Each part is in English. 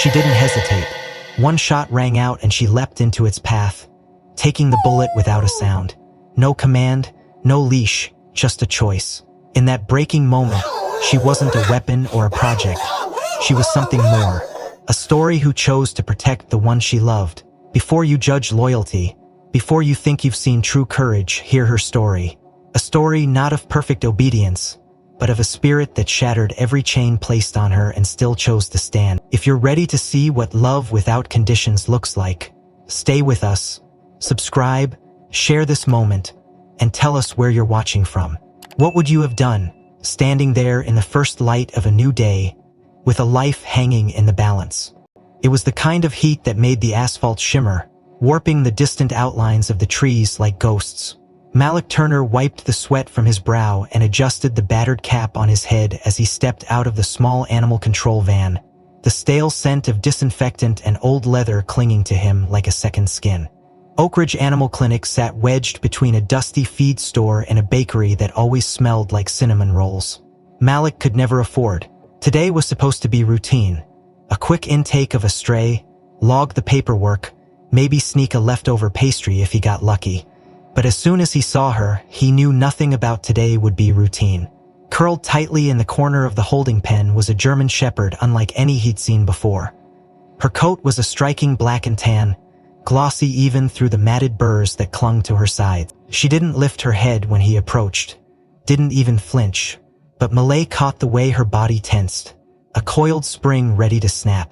She didn't hesitate. One shot rang out and she leapt into its path, taking the bullet without a sound. No command, no leash, just a choice. In that breaking moment, she wasn't a weapon or a project. She was something more. A story who chose to protect the one she loved. Before you judge loyalty, before you think you've seen true courage, hear her story. A story not of perfect obedience, but of a spirit that shattered every chain placed on her and still chose to stand. If you're ready to see what love without conditions looks like, stay with us, subscribe, share this moment, and tell us where you're watching from. What would you have done, standing there in the first light of a new day, with a life hanging in the balance? It was the kind of heat that made the asphalt shimmer, warping the distant outlines of the trees like ghosts. Malik Turner wiped the sweat from his brow and adjusted the battered cap on his head as he stepped out of the small animal control van, the stale scent of disinfectant and old leather clinging to him like a second skin. Oak Ridge Animal Clinic sat wedged between a dusty feed store and a bakery that always smelled like cinnamon rolls. Malik could never afford. Today was supposed to be routine. A quick intake of a stray, log the paperwork, maybe sneak a leftover pastry if he got lucky. But as soon as he saw her, he knew nothing about today would be routine. Curled tightly in the corner of the holding pen was a German Shepherd unlike any he'd seen before. Her coat was a striking black and tan, glossy even through the matted burrs that clung to her sides. She didn't lift her head when he approached, didn't even flinch, but Malay caught the way her body tensed, a coiled spring ready to snap.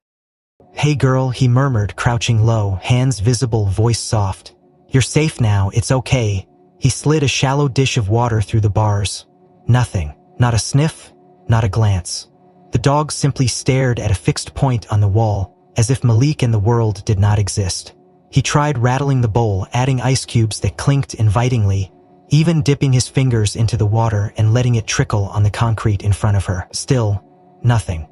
"Hey girl," he murmured, crouching low, hands visible, voice soft. "You're safe now, it's okay." He slid a shallow dish of water through the bars. Nothing. Not a sniff, not a glance. The dog simply stared at a fixed point on the wall, as if Malik and the world did not exist. He tried rattling the bowl, adding ice cubes that clinked invitingly, even dipping his fingers into the water and letting it trickle on the concrete in front of her. Still, nothing.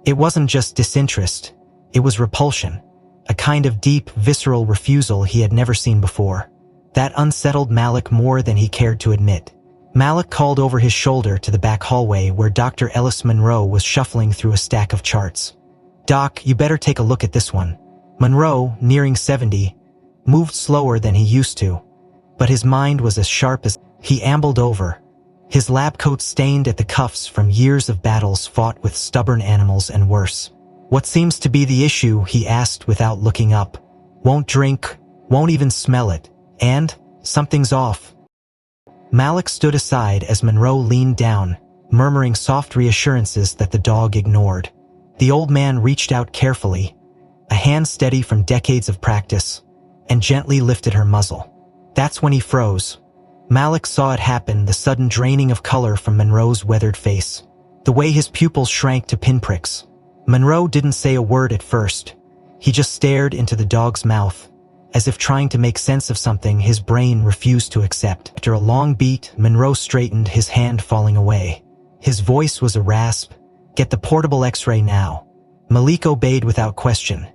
It wasn't just disinterest, it was repulsion. A kind of deep, visceral refusal he had never seen before. That unsettled Malik more than he cared to admit. Malik called over his shoulder to the back hallway where Dr. Ellis Monroe was shuffling through a stack of charts. "Doc, you better take a look at this one." Monroe, nearing 70, moved slower than he used to, but his mind was as sharp as he ambled over, his lab coat stained at the cuffs from years of battles fought with stubborn animals and worse. "What seems to be the issue?" he asked without looking up. "Won't drink, won't even smell it, and something's off." Malik stood aside as Monroe leaned down, murmuring soft reassurances that the dog ignored. The old man reached out carefully, a hand steady from decades of practice, and gently lifted her muzzle. That's when he froze. Malik saw it happen, the sudden draining of color from Monroe's weathered face, the way his pupils shrank to pinpricks. Monroe didn't say a word at first. He just stared into the dog's mouth, as if trying to make sense of something his brain refused to accept. After a long beat, Monroe straightened, his hand falling away. His voice was a rasp. "Get the portable X-ray now." Malik obeyed without question,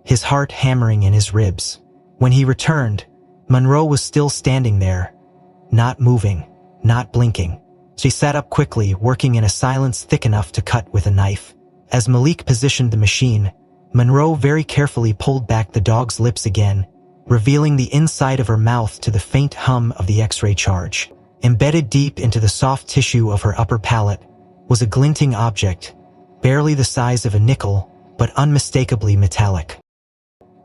his heart hammering in his ribs. When he returned, Monroe was still standing there, not moving, not blinking. She sat up quickly, working in a silence thick enough to cut with a knife. As Malik positioned the machine, Monroe very carefully pulled back the dog's lips again, revealing the inside of her mouth to the faint hum of the X-ray charge. Embedded deep into the soft tissue of her upper palate was a glinting object, barely the size of a nickel, but unmistakably metallic.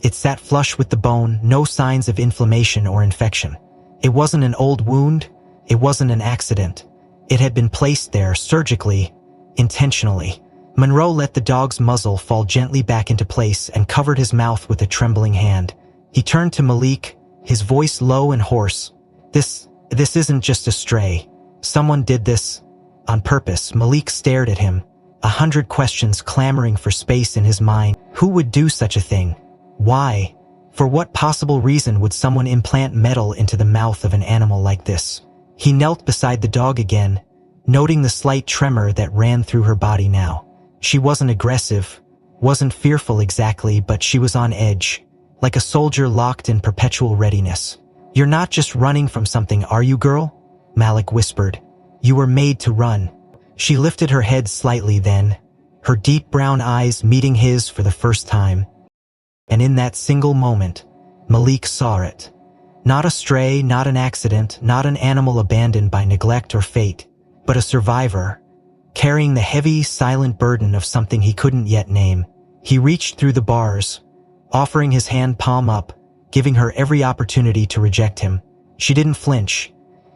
It sat flush with the bone, no signs of inflammation or infection. It wasn't an old wound, it wasn't an accident. It had been placed there surgically, intentionally. Monroe let the dog's muzzle fall gently back into place and covered his mouth with a trembling hand. He turned to Malik, his voice low and hoarse. This isn't just a stray. Someone did this on purpose." Malik stared at him, 100 questions clamoring for space in his mind. Who would do such a thing? Why? For what possible reason would someone implant metal into the mouth of an animal like this? He knelt beside the dog again, noting the slight tremor that ran through her body now. She wasn't aggressive, wasn't fearful exactly, but she was on edge, like a soldier locked in perpetual readiness. "You're not just running from something, are you, girl?" Malik whispered. "You were made to run." She lifted her head slightly then, her deep brown eyes meeting his for the first time. And in that single moment, Malik saw it. Not a stray, not an accident, not an animal abandoned by neglect or fate, but a survivor, carrying the heavy, silent burden of something he couldn't yet name. He reached through the bars, offering his hand palm up, giving her every opportunity to reject him. She didn't flinch.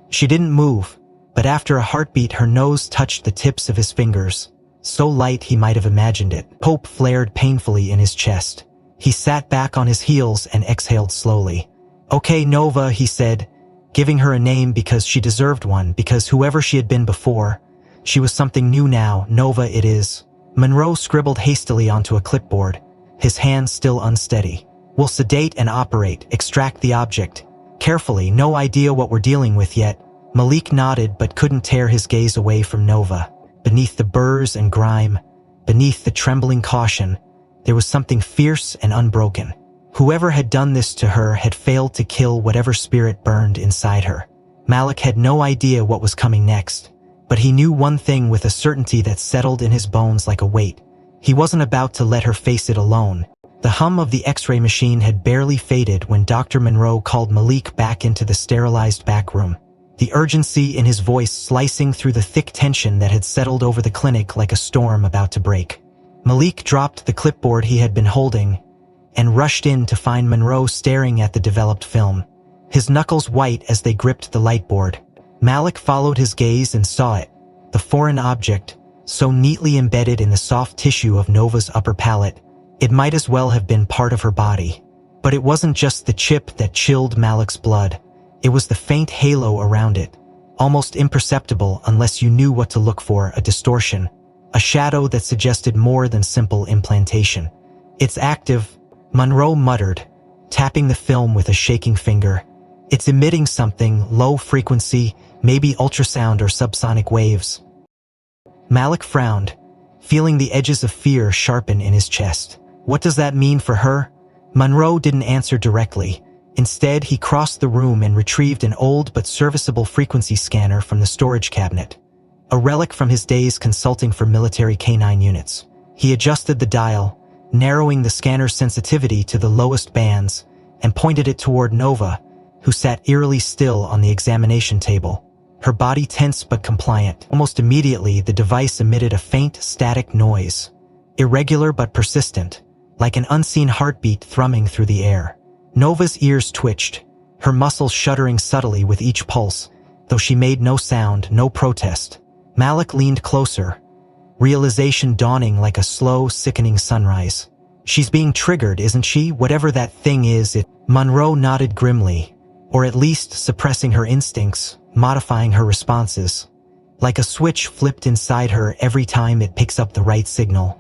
She didn't move, but after a heartbeat her nose touched the tips of his fingers, so light he might have imagined it. Hope flared painfully in his chest. He sat back on his heels and exhaled slowly. "Okay, Nova," he said, giving her a name because she deserved one, because whoever she had been before, she was something new now. "Nova it is." Monroe scribbled hastily onto a clipboard, his hands still unsteady. "We'll sedate and operate, extract the object. Carefully, no idea what we're dealing with yet." Malik nodded but couldn't tear his gaze away from Nova. Beneath the burrs and grime, beneath the trembling caution, there was something fierce and unbroken. Whoever had done this to her had failed to kill whatever spirit burned inside her. Malik had no idea what was coming next, but he knew one thing with a certainty that settled in his bones like a weight. He wasn't about to let her face it alone. The hum of the X-ray machine had barely faded when Dr. Monroe called Malik back into the sterilized back room, the urgency in his voice slicing through the thick tension that had settled over the clinic like a storm about to break. Malik dropped the clipboard he had been holding and rushed in to find Monroe staring at the developed film, his knuckles white as they gripped the lightboard. Malik followed his gaze and saw it, the foreign object, so neatly embedded in the soft tissue of Nova's upper palate. It might as well have been part of her body. But it wasn't just the chip that chilled Malik's blood. It was the faint halo around it, almost imperceptible unless you knew what to look for, a distortion, a shadow that suggested more than simple implantation. "It's active," Monroe muttered, tapping the film with a shaking finger. "It's emitting something, low frequency, maybe ultrasound or subsonic waves." Malik frowned, feeling the edges of fear sharpen in his chest. What does that mean for her? Monroe didn't answer directly. Instead, he crossed the room and retrieved an old but serviceable frequency scanner from the storage cabinet, a relic from his days consulting for military canine units. He adjusted the dial, narrowing the scanner's sensitivity to the lowest bands, and pointed it toward Nova, who sat eerily still on the examination table, her body tense but compliant. Almost immediately, the device emitted a faint, static noise, irregular but persistent, like an unseen heartbeat thrumming through the air. Nova's ears twitched, her muscles shuddering subtly with each pulse, though she made no sound, no protest. Malik leaned closer, realization dawning like a slow, sickening sunrise. "She's being triggered, isn't she? Whatever that thing is, it..." Monroe nodded grimly, or at least suppressing her instincts, modifying her responses, like a switch flipped inside her every time it picks up the right signal.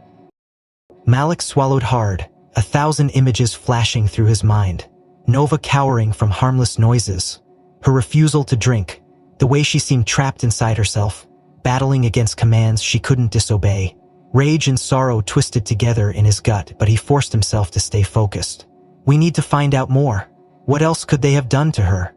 Malik swallowed hard, 1,000 images flashing through his mind. Nova cowering from harmless noises, her refusal to drink, the way she seemed trapped inside herself, battling against commands she couldn't disobey. Rage and sorrow twisted together in his gut, but he forced himself to stay focused. "We need to find out more. What else could they have done to her?"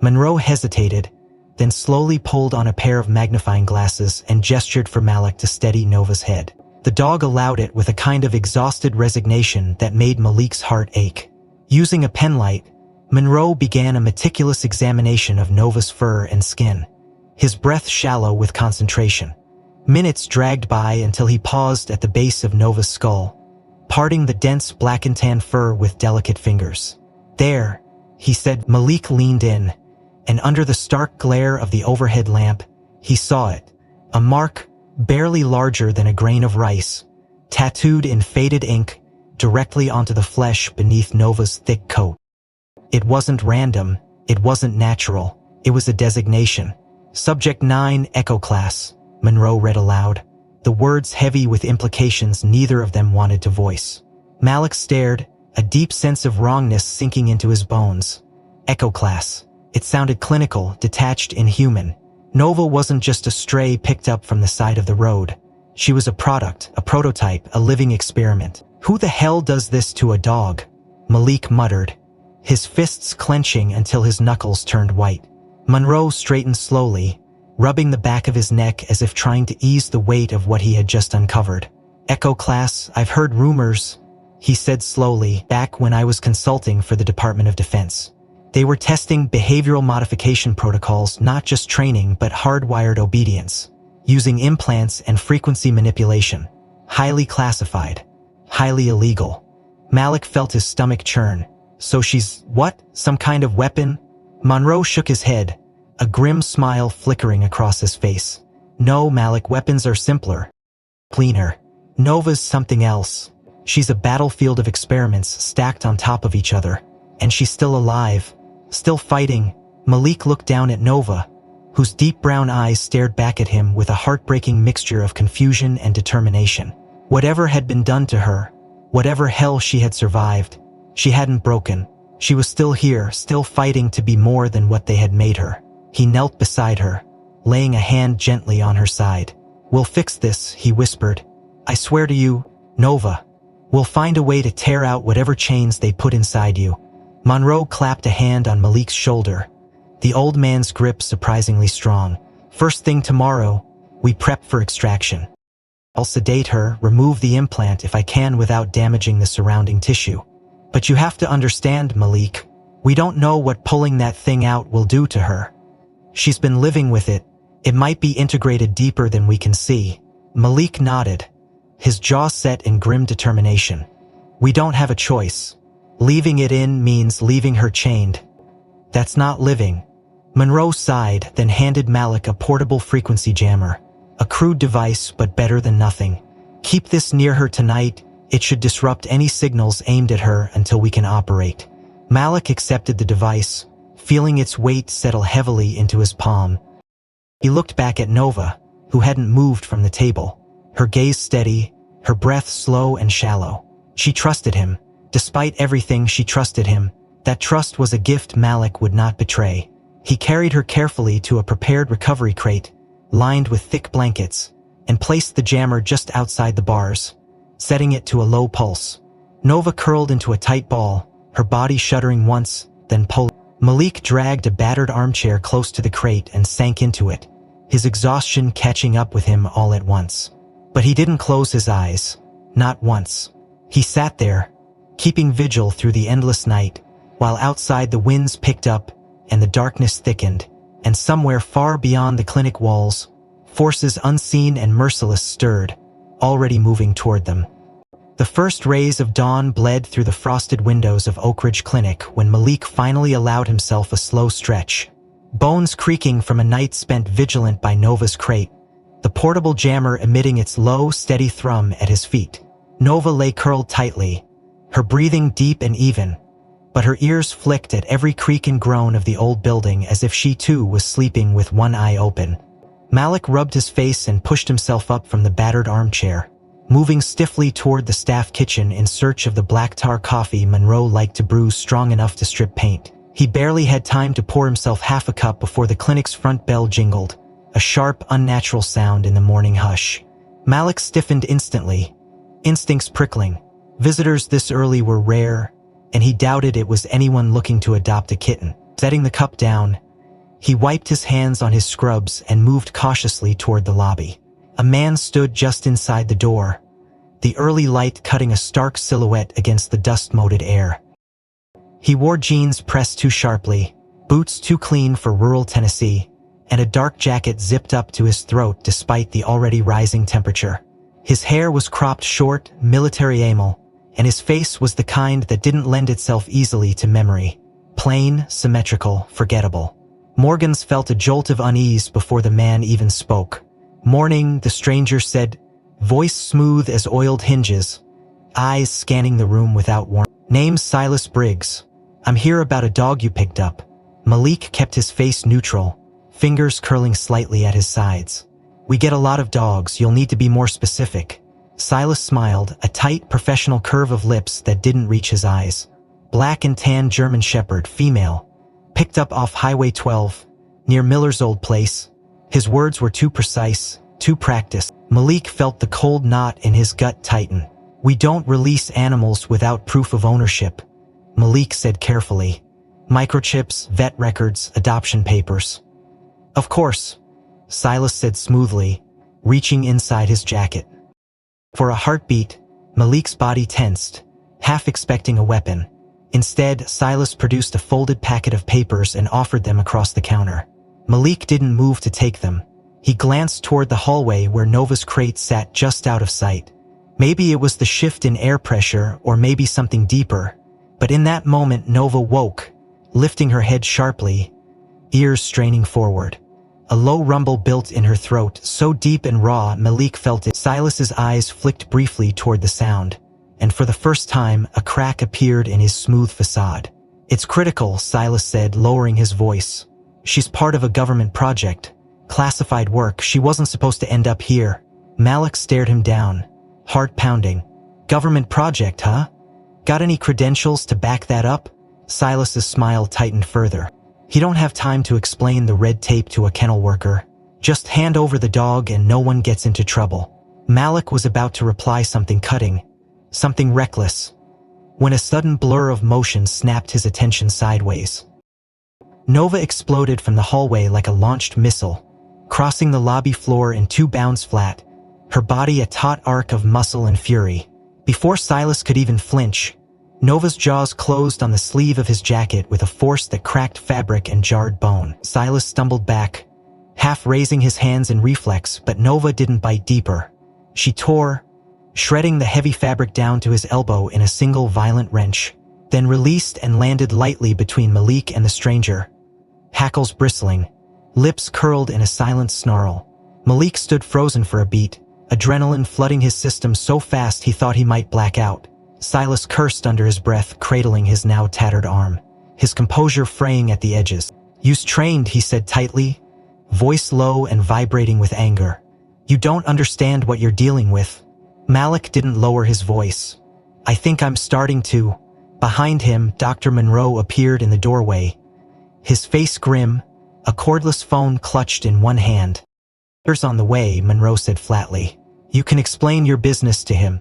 Monroe hesitated, then slowly pulled on a pair of magnifying glasses and gestured for Malik to steady Nova's head. The dog allowed it with a kind of exhausted resignation that made Malik's heart ache. Using a penlight, Monroe began a meticulous examination of Nova's fur and skin, his breath shallow with concentration. Minutes dragged by until he paused at the base of Nova's skull, parting the dense black and tan fur with delicate fingers. "There," he said. Malik leaned in, and under the stark glare of the overhead lamp, he saw it, a mark barely larger than a grain of rice, tattooed in faded ink directly onto the flesh beneath Nova's thick coat. It wasn't random, it wasn't natural, it was a designation. "Subject 9, Echo Class," Monroe read aloud, the words heavy with implications neither of them wanted to voice. Malik stared, a deep sense of wrongness sinking into his bones. Echo Class. It sounded clinical, detached, inhuman. Nova wasn't just a stray picked up from the side of the road. She was a product, a prototype, a living experiment. "Who the hell does this to a dog?" Malik muttered, his fists clenching until his knuckles turned white. Monroe straightened slowly, rubbing the back of his neck as if trying to ease the weight of what he had just uncovered. Echo class, I've heard rumors, he said slowly, back when I was consulting for the Department of Defense. They were testing behavioral modification protocols, not just training but hardwired obedience, using implants and frequency manipulation. Highly classified. Highly illegal. Malik felt his stomach churn. So she's, what, some kind of weapon? Monroe shook his head, a grim smile flickering across his face. No, Malik, weapons are simpler. Cleaner. Nova's something else. She's a battlefield of experiments stacked on top of each other. And she's still alive. Still fighting. Malik looked down at Nova, whose deep brown eyes stared back at him with a heartbreaking mixture of confusion and determination. Whatever had been done to her, whatever hell she had survived, she hadn't broken. She was still here, still fighting to be more than what they had made her. He knelt beside her, laying a hand gently on her side. We'll fix this, he whispered. I swear to you, Nova. We'll find a way to tear out whatever chains they put inside you. Monroe clapped a hand on Malik's shoulder, the old man's grip surprisingly strong. First thing tomorrow, we prep for extraction. I'll sedate her, remove the implant if I can without damaging the surrounding tissue. But you have to understand, Malik, we don't know what pulling that thing out will do to her. She's been living with it. It might be integrated deeper than we can see. Malik nodded, his jaw set in grim determination. We don't have a choice. Leaving it in means leaving her chained. That's not living. Monroe sighed, then handed Malik a portable frequency jammer. A crude device, but better than nothing. Keep this near her tonight. It should disrupt any signals aimed at her until we can operate. Malik accepted the device, feeling its weight settle heavily into his palm. He looked back at Nova, who hadn't moved from the table. Her gaze steady, her breath slow and shallow. She trusted him. Despite everything, she trusted him. That trust was a gift Malik would not betray. He carried her carefully to a prepared recovery crate, lined with thick blankets, and placed the jammer just outside the bars, setting it to a low pulse. Nova curled into a tight ball, her body shuddering once, then pulled. Malik dragged a battered armchair close to the crate and sank into it, his exhaustion catching up with him all at once. But he didn't close his eyes. Not once. He sat there, keeping vigil through the endless night, while outside the winds picked up and the darkness thickened, and somewhere far beyond the clinic walls, forces unseen and merciless stirred, already moving toward them. The first rays of dawn bled through the frosted windows of Oak Ridge Clinic when Malik finally allowed himself a slow stretch, bones creaking from a night spent vigilant by Nova's crate, the portable jammer emitting its low, steady thrum at his feet. Nova lay curled tightly, her breathing deep and even, but her ears flicked at every creak and groan of the old building as if she too was sleeping with one eye open. Malik rubbed his face and pushed himself up from the battered armchair, moving stiffly toward the staff kitchen in search of the black tar coffee Monroe liked to brew strong enough to strip paint. He barely had time to pour himself half a cup before the clinic's front bell jingled, a sharp, unnatural sound in the morning hush. Malik stiffened instantly, instincts prickling. Visitors this early were rare, and he doubted it was anyone looking to adopt a kitten. Setting the cup down, he wiped his hands on his scrubs and moved cautiously toward the lobby. A man stood just inside the door, the early light cutting a stark silhouette against the dust-moted air. He wore jeans pressed too sharply, boots too clean for rural Tennessee, and a dark jacket zipped up to his throat despite the already rising temperature. His hair was cropped short, military-amel, and his face was the kind that didn't lend itself easily to memory. Plain, symmetrical, forgettable. Morgans felt a jolt of unease before the man even spoke. "Morning," the stranger said, voice smooth as oiled hinges, eyes scanning the room without warning. "Name's Silas Briggs. I'm here about a dog you picked up." Malik kept his face neutral, fingers curling slightly at his sides. "We get a lot of dogs, you'll need to be more specific." Silas smiled, a tight, professional curve of lips that didn't reach his eyes. "Black and tan German Shepherd, female. Picked up off Highway 12, near Miller's old place." His words were too precise, too practiced. Malik felt the cold knot in his gut tighten. "We don't release animals without proof of ownership," Malik said carefully. "Microchips, vet records, adoption papers." "Of course," Silas said smoothly, reaching inside his jacket. For a heartbeat, Malik's body tensed, half expecting a weapon. Instead, Silas produced a folded packet of papers and offered them across the counter. Malik didn't move to take them. He glanced toward the hallway where Nova's crate sat just out of sight. Maybe it was the shift in air pressure, or maybe something deeper. But in that moment, Nova woke, lifting her head sharply, ears straining forward. A low rumble built in her throat, so deep and raw Malik felt it. Silas's eyes flicked briefly toward the sound, and for the first time, a crack appeared in his smooth facade. "It's critical," Silas said, lowering his voice. "She's part of a government project. Classified work. She wasn't supposed to end up here." Malik stared him down, heart pounding. "Government project, huh? Got any credentials to back that up?" Silas's smile tightened further. "He don't have time to explain the red tape to a kennel worker. Just hand over the dog and no one gets into trouble." Malik was about to reply something cutting, something reckless, when a sudden blur of motion snapped his attention sideways. Nova exploded from the hallway like a launched missile, crossing the lobby floor in 2 bounds flat, her body a taut arc of muscle and fury. Before Silas could even flinch, Nova's jaws closed on the sleeve of his jacket with a force that cracked fabric and jarred bone. Silas stumbled back, half raising his hands in reflex, but Nova didn't bite deeper. She tore, shredding the heavy fabric down to his elbow in a single violent wrench, then released and landed lightly between Malik and the stranger, hackles bristling, lips curled in a silent snarl. Malik stood frozen for a beat, adrenaline flooding his system so fast he thought he might black out. Silas cursed under his breath, cradling his now tattered arm, his composure fraying at the edges. "You's trained," he said tightly, voice low and vibrating with anger. "You don't understand what you're dealing with." Malik didn't lower his voice. "I think I'm starting to." Behind him, Dr. Monroe appeared in the doorway, his face grim, a cordless phone clutched in one hand. "There's on the way," Monroe said flatly. "You can explain your business to him."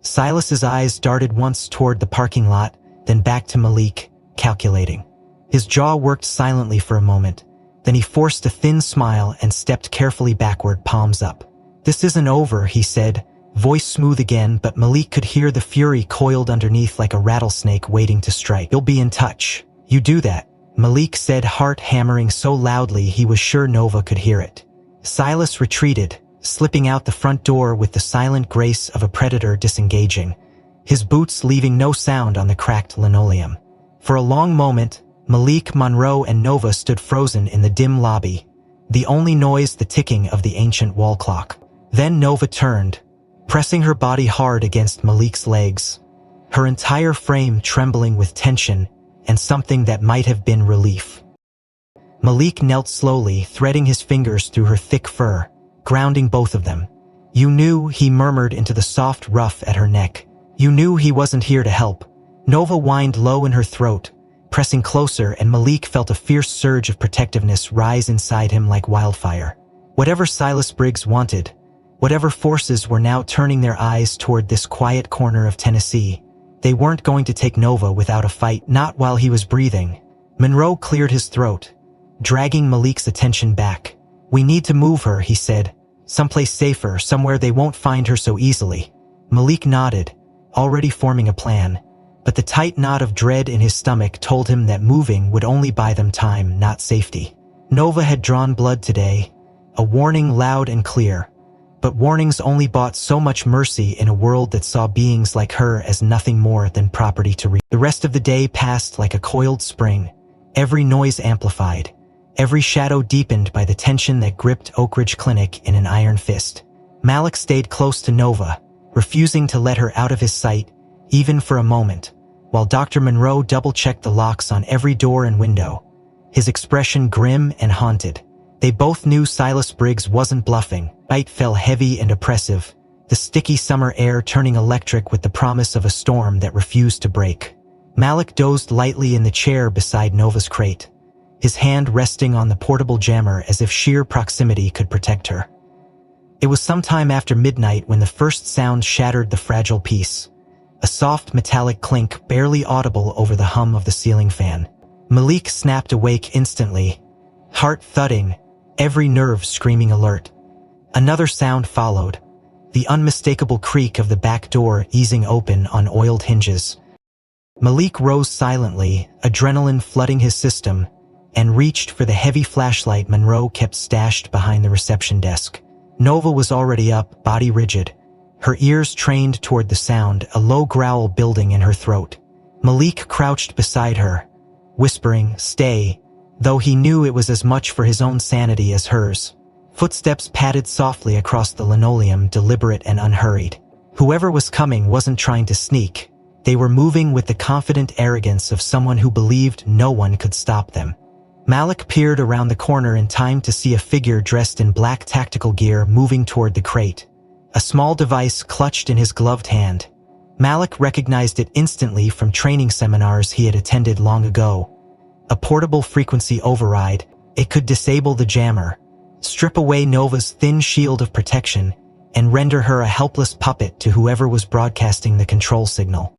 Silas's eyes darted once toward the parking lot, then back to Malik, calculating. His jaw worked silently for a moment, then he forced a thin smile and stepped carefully backward, palms up. "This isn't over," he said, voice smooth again, but Malik could hear the fury coiled underneath like a rattlesnake waiting to strike. "You'll be in touch. You do that," Malik said, heart hammering so loudly he was sure Nova could hear it. Silas retreated, slipping out the front door with the silent grace of a predator disengaging, his boots leaving no sound on the cracked linoleum. For a long moment, Malik, Monroe, and Nova stood frozen in the dim lobby, the only noise the ticking of the ancient wall clock. Then Nova turned, pressing her body hard against Malik's legs, her entire frame trembling with tension and something that might have been relief. Malik knelt slowly, threading his fingers through her thick fur, grounding both of them. "You knew," he murmured into the soft ruff at her neck. "You knew he wasn't here to help." Nova whined low in her throat, pressing closer, and Malik felt a fierce surge of protectiveness rise inside him like wildfire. Whatever Silas Briggs wanted, whatever forces were now turning their eyes toward this quiet corner of Tennessee, they weren't going to take Nova without a fight, not while he was breathing. Monroe cleared his throat, dragging Malik's attention back. "We need to move her," he said. "Someplace safer, somewhere they won't find her so easily." Malik nodded, already forming a plan, but the tight knot of dread in his stomach told him that moving would only buy them time, not safety. Nova had drawn blood today, a warning loud and clear. But warnings only bought so much mercy in a world that saw beings like her as nothing more than property to reap. The rest of the day passed like a coiled spring, every noise amplified, every shadow deepened by the tension that gripped Oak Ridge Clinic in an iron fist. Malik stayed close to Nova, refusing to let her out of his sight, even for a moment, while Dr. Monroe double-checked the locks on every door and window, his expression grim and haunted. They both knew Silas Briggs wasn't bluffing. Night fell heavy and oppressive, the sticky summer air turning electric with the promise of a storm that refused to break. Malik dozed lightly in the chair beside Nova's crate, his hand resting on the portable jammer as if sheer proximity could protect her. It was sometime after midnight when the first sound shattered the fragile peace, a soft metallic clink barely audible over the hum of the ceiling fan. Malik snapped awake instantly, heart thudding, every nerve screaming alert. Another sound followed, the unmistakable creak of the back door easing open on oiled hinges. Malik rose silently, adrenaline flooding his system, and reached for the heavy flashlight Monroe kept stashed behind the reception desk. Nova was already up, body rigid, her ears trained toward the sound, a low growl building in her throat. Malik crouched beside her, whispering, "Stay," though he knew it was as much for his own sanity as hers. Footsteps padded softly across the linoleum, deliberate and unhurried. Whoever was coming wasn't trying to sneak. They were moving with the confident arrogance of someone who believed no one could stop them. Malik peered around the corner in time to see a figure dressed in black tactical gear moving toward the crate, a small device clutched in his gloved hand. Malik recognized it instantly from training seminars he had attended long ago. A portable frequency override, it could disable the jammer, strip away Nova's thin shield of protection, and render her a helpless puppet to whoever was broadcasting the control signal.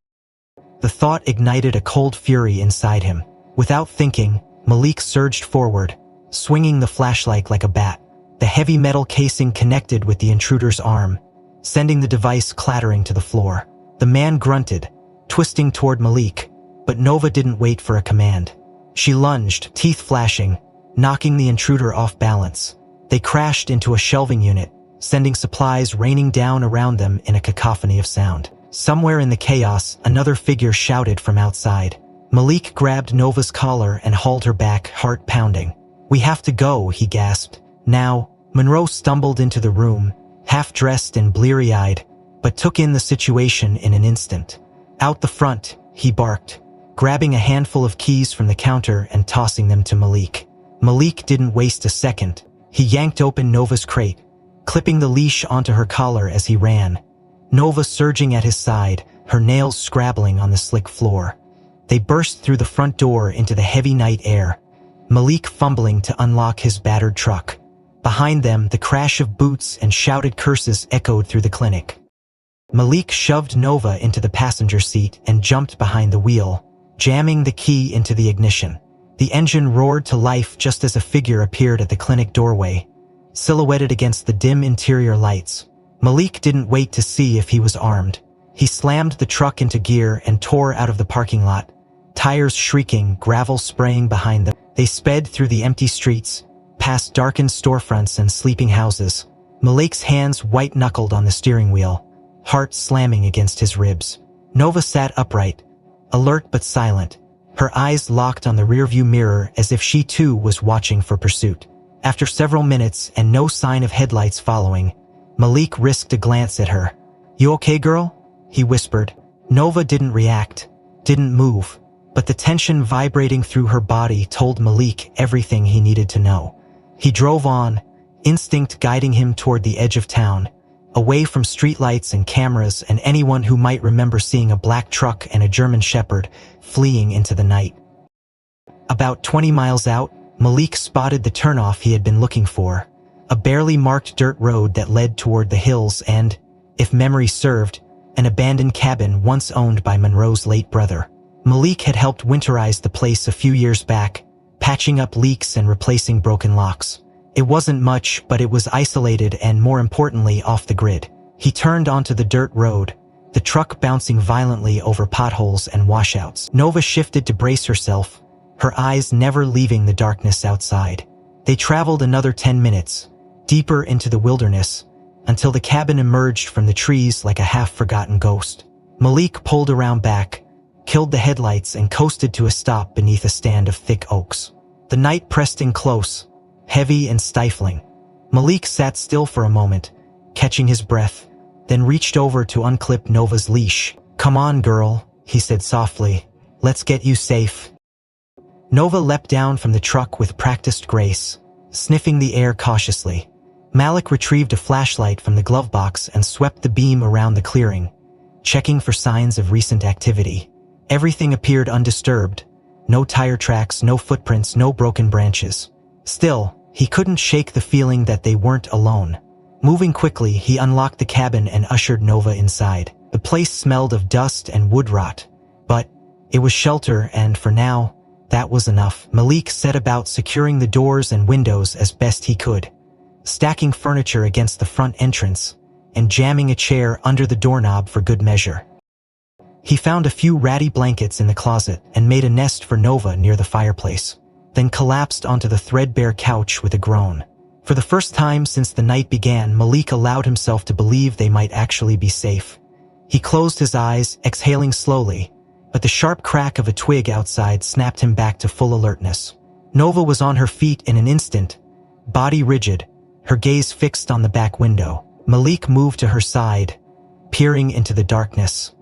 The thought ignited a cold fury inside him. Without thinking, Malik surged forward, swinging the flashlight like a bat. The heavy metal casing connected with the intruder's arm, sending the device clattering to the floor. The man grunted, twisting toward Malik, but Nova didn't wait for a command. She lunged, teeth flashing, knocking the intruder off balance. They crashed into a shelving unit, sending supplies raining down around them in a cacophony of sound. Somewhere in the chaos, another figure shouted from outside. Malik grabbed Nova's collar and hauled her back, heart pounding. "We have to go," he gasped. Now, Monroe stumbled into the room, half-dressed and bleary-eyed, but took in the situation in an instant. "Out the front," he barked, grabbing a handful of keys from the counter and tossing them to Malik. Malik didn't waste a second. He yanked open Nova's crate, clipping the leash onto her collar as he ran. Nova surging at his side, her nails scrabbling on the slick floor. They burst through the front door into the heavy night air, Malik fumbling to unlock his battered truck. Behind them, the crash of boots and shouted curses echoed through the clinic. Malik shoved Nova into the passenger seat and jumped behind the wheel, jamming the key into the ignition. The engine roared to life just as a figure appeared at the clinic doorway, silhouetted against the dim interior lights. Malik didn't wait to see if he was armed. He slammed the truck into gear and tore out of the parking lot, tires shrieking, gravel spraying behind them. They sped through the empty streets, past darkened storefronts and sleeping houses. Malik's hands white-knuckled on the steering wheel, heart slamming against his ribs. Nova sat upright, alert but silent, her eyes locked on the rearview mirror as if she too was watching for pursuit. After several minutes and no sign of headlights following, Malik risked a glance at her. "You okay, girl?" he whispered. Nova didn't react, didn't move, but the tension vibrating through her body told Malik everything he needed to know. He drove on, instinct guiding him toward the edge of town, away from streetlights and cameras and anyone who might remember seeing a black truck and a German Shepherd fleeing into the night. About 20 miles out, Malik spotted the turnoff he had been looking for, a barely marked dirt road that led toward the hills and, if memory served, an abandoned cabin once owned by Monroe's late brother. Malik had helped winterize the place a few years back, patching up leaks and replacing broken locks. It wasn't much, but it was isolated and, more importantly, off the grid. He turned onto the dirt road, the truck bouncing violently over potholes and washouts. Nova shifted to brace herself, her eyes never leaving the darkness outside. They traveled another 10 minutes, deeper into the wilderness, until the cabin emerged from the trees like a half-forgotten ghost. Malik pulled around back, killed the headlights and coasted to a stop beneath a stand of thick oaks. The night pressed in close, heavy and stifling. Malik sat still for a moment, catching his breath, then reached over to unclip Nova's leash. "Come on, girl," he said softly. "Let's get you safe." Nova leapt down from the truck with practiced grace, sniffing the air cautiously. Malik retrieved a flashlight from the glove box and swept the beam around the clearing, checking for signs of recent activity. Everything appeared undisturbed. No tire tracks, no footprints, no broken branches. Still, he couldn't shake the feeling that they weren't alone. Moving quickly, he unlocked the cabin and ushered Nova inside. The place smelled of dust and wood rot, but it was shelter and, for now, that was enough. Malik set about securing the doors and windows as best he could, stacking furniture against the front entrance, and jamming a chair under the doorknob for good measure. He found a few ratty blankets in the closet and made a nest for Nova near the fireplace, then collapsed onto the threadbare couch with a groan. For the first time since the night began, Malik allowed himself to believe they might actually be safe. He closed his eyes, exhaling slowly, but the sharp crack of a twig outside snapped him back to full alertness. Nova was on her feet in an instant, body rigid, her gaze fixed on the back window. Malik moved to her side, peering into the darkness,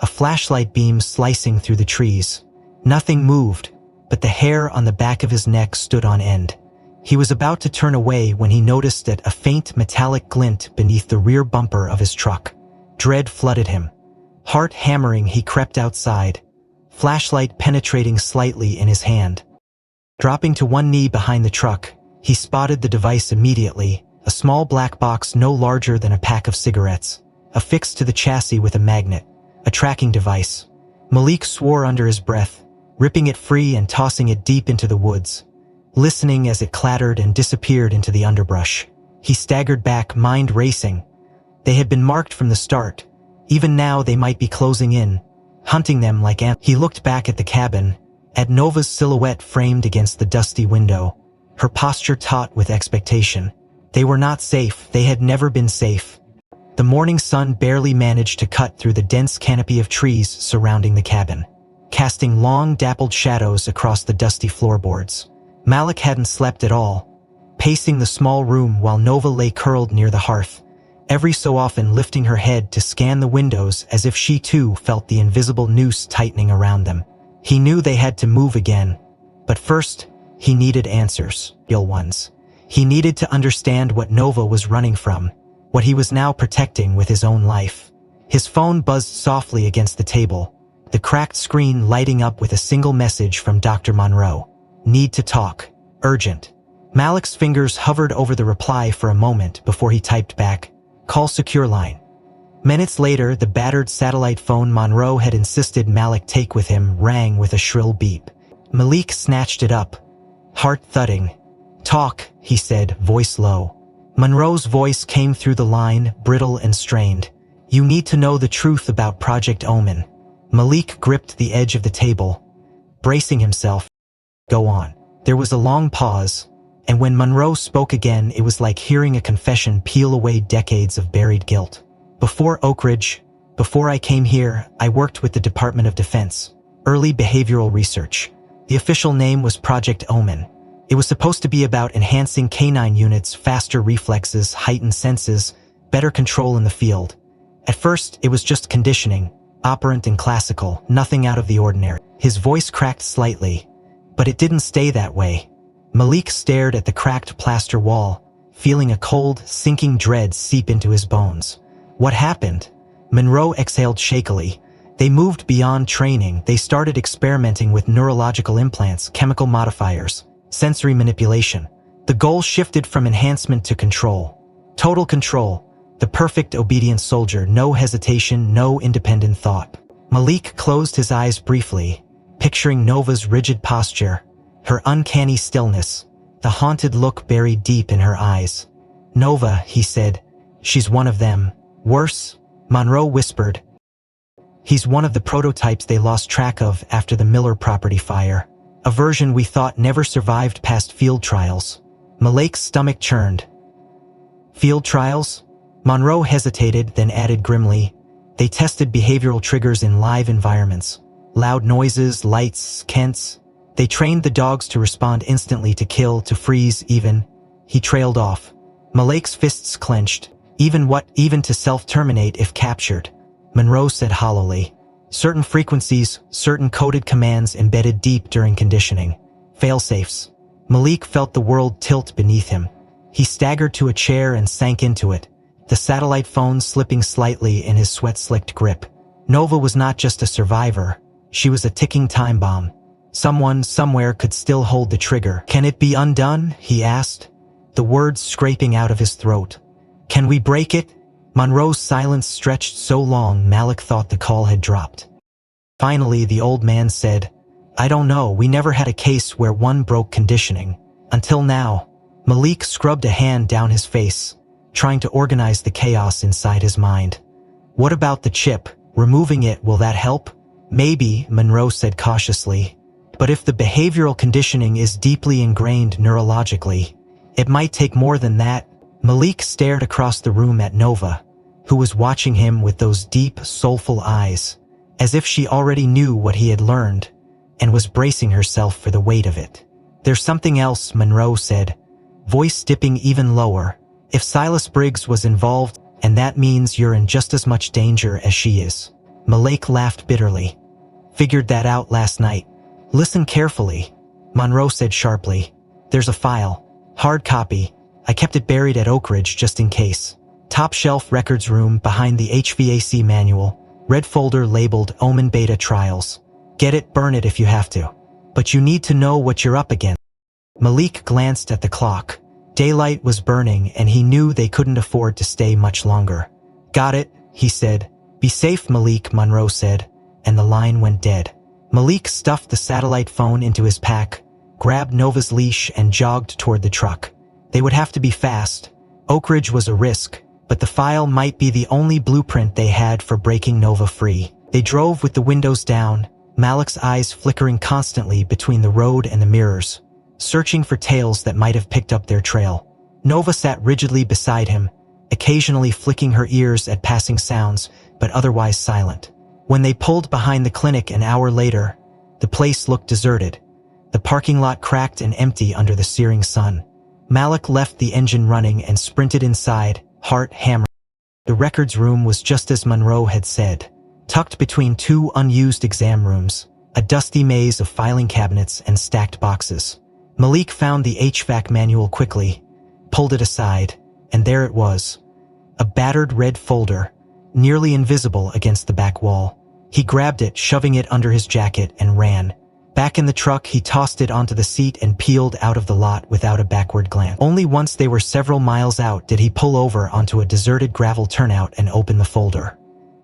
a flashlight beam slicing through the trees. Nothing moved, but the hair on the back of his neck stood on end. He was about to turn away when he noticed a faint metallic glint beneath the rear bumper of his truck. Dread flooded him. Heart hammering, he crept outside, flashlight penetrating slightly in his hand. Dropping to one knee behind the truck, he spotted the device immediately, a small black box no larger than a pack of cigarettes, affixed to the chassis with a magnet, a tracking device. Malik swore under his breath, ripping it free and tossing it deep into the woods, listening as it clattered and disappeared into the underbrush. He staggered back, mind racing. They had been marked from the start. Even now they might be closing in, hunting them like ants. He looked back at the cabin, at Nova's silhouette framed against the dusty window, her posture taut with expectation. They were not safe. They had never been safe. The morning sun barely managed to cut through the dense canopy of trees surrounding the cabin, casting long, dappled shadows across the dusty floorboards. Malik hadn't slept at all, pacing the small room while Nova lay curled near the hearth, every so often lifting her head to scan the windows as if she too felt the invisible noose tightening around them. He knew they had to move again, but first, he needed answers, real ones. He needed to understand what Nova was running from, what he was now protecting with his own life. His phone buzzed softly against the table, the cracked screen lighting up with a single message from Dr. Monroe. Need to talk. Urgent. Malik's fingers hovered over the reply for a moment before he typed back, "Call secure line." Minutes later, the battered satellite phone Monroe had insisted Malik take with him rang with a shrill beep. Malik snatched it up, heart thudding. "Talk," he said, voice low. Monroe's voice came through the line, brittle and strained. "You need to know the truth about Project Omen." Malik gripped the edge of the table, bracing himself. "Go on." There was a long pause, and when Monroe spoke again, it was like hearing a confession peel away decades of buried guilt. "Before Oak Ridge, before I came here, I worked with the Department of Defense, Early Behavioral Research. The official name was Project Omen. It was supposed to be about enhancing canine units, faster reflexes, heightened senses, better control in the field. At first, it was just conditioning, operant and classical, nothing out of the ordinary." His voice cracked slightly, but it didn't stay that way. Malik stared at the cracked plaster wall, feeling a cold, sinking dread seep into his bones. "What happened?" Monroe exhaled shakily. "They moved beyond training. They started experimenting with neurological implants, chemical modifiers, sensory manipulation. The goal shifted from enhancement to control. Total control. The perfect obedient soldier, no hesitation, no independent thought." Malik closed his eyes briefly, picturing Nova's rigid posture, her uncanny stillness, the haunted look buried deep in her eyes. "Nova," he said. "She's one of them. Worse," Monroe whispered. "He's one of the prototypes they lost track of after the Miller property fire. A version we thought never survived past field trials." Malik's stomach churned. "Field trials?" Monroe hesitated, then added grimly, "They tested behavioral triggers in live environments. Loud noises, lights, scents. They trained the dogs to respond instantly, to kill, to freeze even." He trailed off. Malik's fists clenched. Even to self-terminate if captured." Monroe said hollowly. "Certain frequencies, certain coded commands embedded deep during conditioning. Failsafes." Malik felt the world tilt beneath him. He staggered to a chair and sank into it, the satellite phone slipping slightly in his sweat-slicked grip. Nova was not just a survivor. She was a ticking time bomb. Someone, somewhere could still hold the trigger. "Can it be undone?" he asked, the words scraping out of his throat. "Can we break it?" Monroe's silence stretched so long Malik thought the call had dropped. Finally, the old man said, "I don't know. We never had a case where one broke conditioning. Until now." Malik scrubbed a hand down his face. trying to organize the chaos inside his mind. What about the chip? Removing it, will that help? Maybe, Monroe said cautiously. But if the behavioral conditioning is deeply ingrained neurologically, it might take more than that. Malik stared across the room at Nova, who was watching him with those deep, soulful eyes, as if she already knew what he had learned and was bracing herself for the weight of it. There's something else, Monroe said, voice dipping even lower. If Silas Briggs was involved, and that means you're in just as much danger as she is. Malik laughed bitterly. Figured that out last night. Listen carefully, Monroe said sharply. There's a file. Hard copy. I kept it buried at Oak Ridge just in case. Top shelf records room behind the HVAC manual. Red folder labeled Omen Beta Trials. Get it, burn it if you have to. But you need to know what you're up against. Malik glanced at the clock. Daylight was burning and he knew they couldn't afford to stay much longer. Got it, he said. Be safe, Malik, Monroe said, and the line went dead. Malik stuffed the satellite phone into his pack, grabbed Nova's leash and jogged toward the truck. They would have to be fast. Oak Ridge was a risk, but the file might be the only blueprint they had for breaking Nova free. They drove with the windows down, Malik's eyes flickering constantly between the road and the mirrors, searching for tails that might have picked up their trail. Nova sat rigidly beside him, occasionally flicking her ears at passing sounds, but otherwise silent. When they pulled behind the clinic an hour later, the place looked deserted, the parking lot cracked and empty under the searing sun. Malik left the engine running and sprinted inside, heart hammering. The records room was just as Monroe had said, tucked between two unused exam rooms, a dusty maze of filing cabinets and stacked boxes. Malik found the HVAC manual quickly, pulled it aside, and there it was. A battered red folder, nearly invisible against the back wall. He grabbed it, shoving it under his jacket, and ran. Back in the truck, he tossed it onto the seat and peeled out of the lot without a backward glance. Only once they were several miles out did he pull over onto a deserted gravel turnout and open the folder.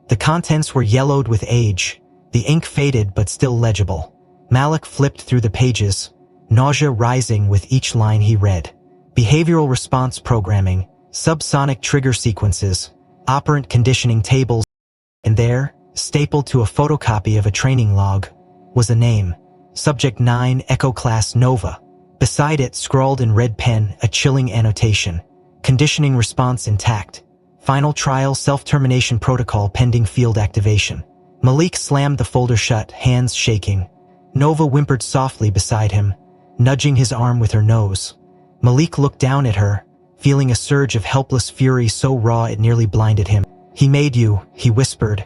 The contents were yellowed with age, the ink faded but still legible. Malik flipped through the pages, nausea rising with each line he read. Behavioral response programming, subsonic trigger sequences, operant conditioning tables, and there, stapled to a photocopy of a training log, was a name. Subject 9 Echo Class Nova. Beside it, scrawled in red pen, a chilling annotation. Conditioning response intact. Final trial self-termination protocol pending field activation. Malik slammed the folder shut, hands shaking. Nova whimpered softly beside him, nudging his arm with her nose. Malik looked down at her, feeling a surge of helpless fury so raw it nearly blinded him. He made you, he whispered.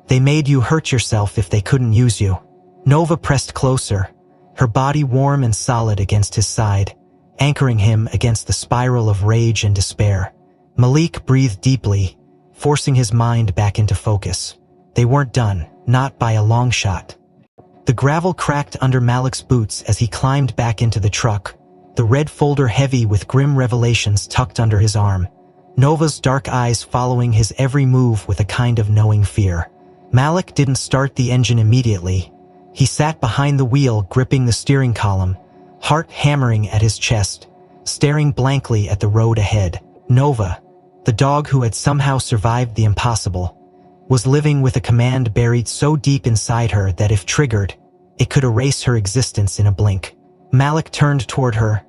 They made you hurt yourself if they couldn't use you. Nova pressed closer, her body warm and solid against his side, anchoring him against the spiral of rage and despair. Malik breathed deeply, forcing his mind back into focus. They weren't done, not by a long shot. The gravel cracked under Malik's boots as he climbed back into the truck, the red folder heavy with grim revelations tucked under his arm. Nova's dark eyes following his every move with a kind of knowing fear. Malik didn't start the engine immediately. He sat behind the wheel, gripping the steering column, heart hammering at his chest, staring blankly at the road ahead. Nova, the dog who had somehow survived the impossible, was living with a command buried so deep inside her that if triggered, it could erase her existence in a blink. Malik turned toward her,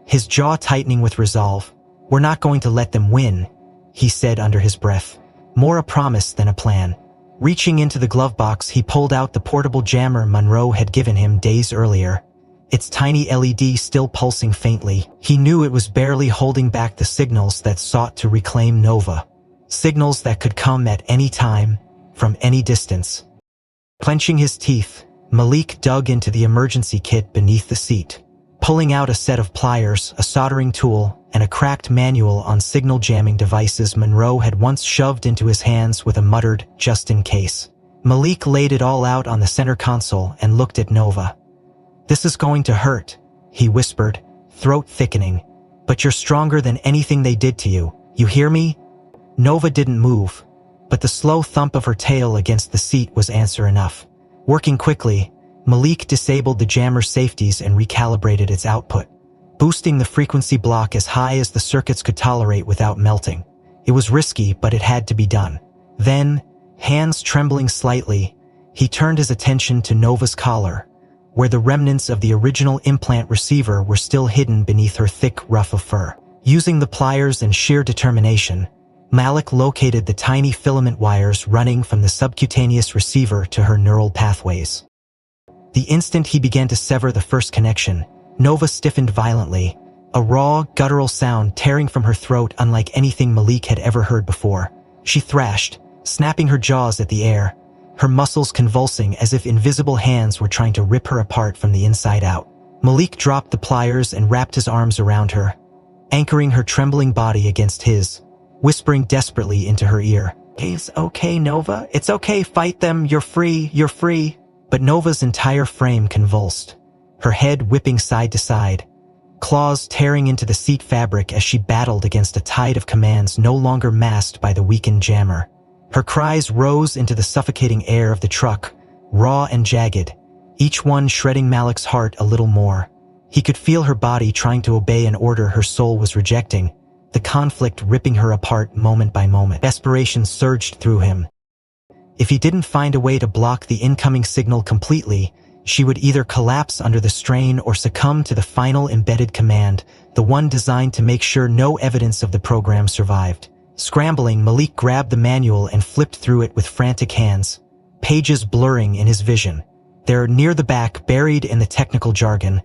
his jaw tightening with resolve. We're not going to let them win, he said under his breath. More a promise than a plan. Reaching into the glove box, he pulled out the portable jammer Monroe had given him days earlier, its tiny LED still pulsing faintly. He knew it was barely holding back the signals that sought to reclaim Nova. Signals that could come at any time, from any distance. Clenching his teeth, Malik dug into the emergency kit beneath the seat, pulling out a set of pliers, a soldering tool, and a cracked manual on signal jamming devices Monroe had once shoved into his hands with a muttered, just in case. Malik laid it all out on the center console and looked at Nova. This is going to hurt, he whispered, throat thickening. But you're stronger than anything they did to you. You hear me? Nova didn't move, but the slow thump of her tail against the seat was answer enough. Working quickly, Malik disabled the jammer safeties and recalibrated its output. boosting the frequency block as high as the circuits could tolerate without melting. It was risky, but it had to be done. Then, hands trembling slightly, he turned his attention to Nova's collar, where the remnants of the original implant receiver were still hidden beneath her thick ruff of fur. Using the pliers and sheer determination, Malik located the tiny filament wires running from the subcutaneous receiver to her neural pathways. The instant he began to sever the first connection, Nova stiffened violently, a raw, guttural sound tearing from her throat unlike anything Malik had ever heard before. She thrashed, snapping her jaws at the air, her muscles convulsing as if invisible hands were trying to rip her apart from the inside out. Malik dropped the pliers and wrapped his arms around her, anchoring her trembling body against his, whispering desperately into her ear. "It's okay, Nova. It's okay, fight them. You're free. You're free." But Nova's entire frame convulsed, her head whipping side to side, claws tearing into the seat fabric as she battled against a tide of commands no longer masked by the weakened jammer. Her cries rose into the suffocating air of the truck, raw and jagged, each one shredding Malik's heart a little more. He could feel her body trying to obey an order her soul was rejecting, the conflict ripping her apart moment by moment. Desperation surged through him. If he didn't find a way to block the incoming signal completely, she would either collapse under the strain or succumb to the final embedded command, the one designed to make sure no evidence of the program survived. Scrambling, Malik grabbed the manual and flipped through it with frantic hands, pages blurring in his vision. There, near the back, buried in the technical jargon,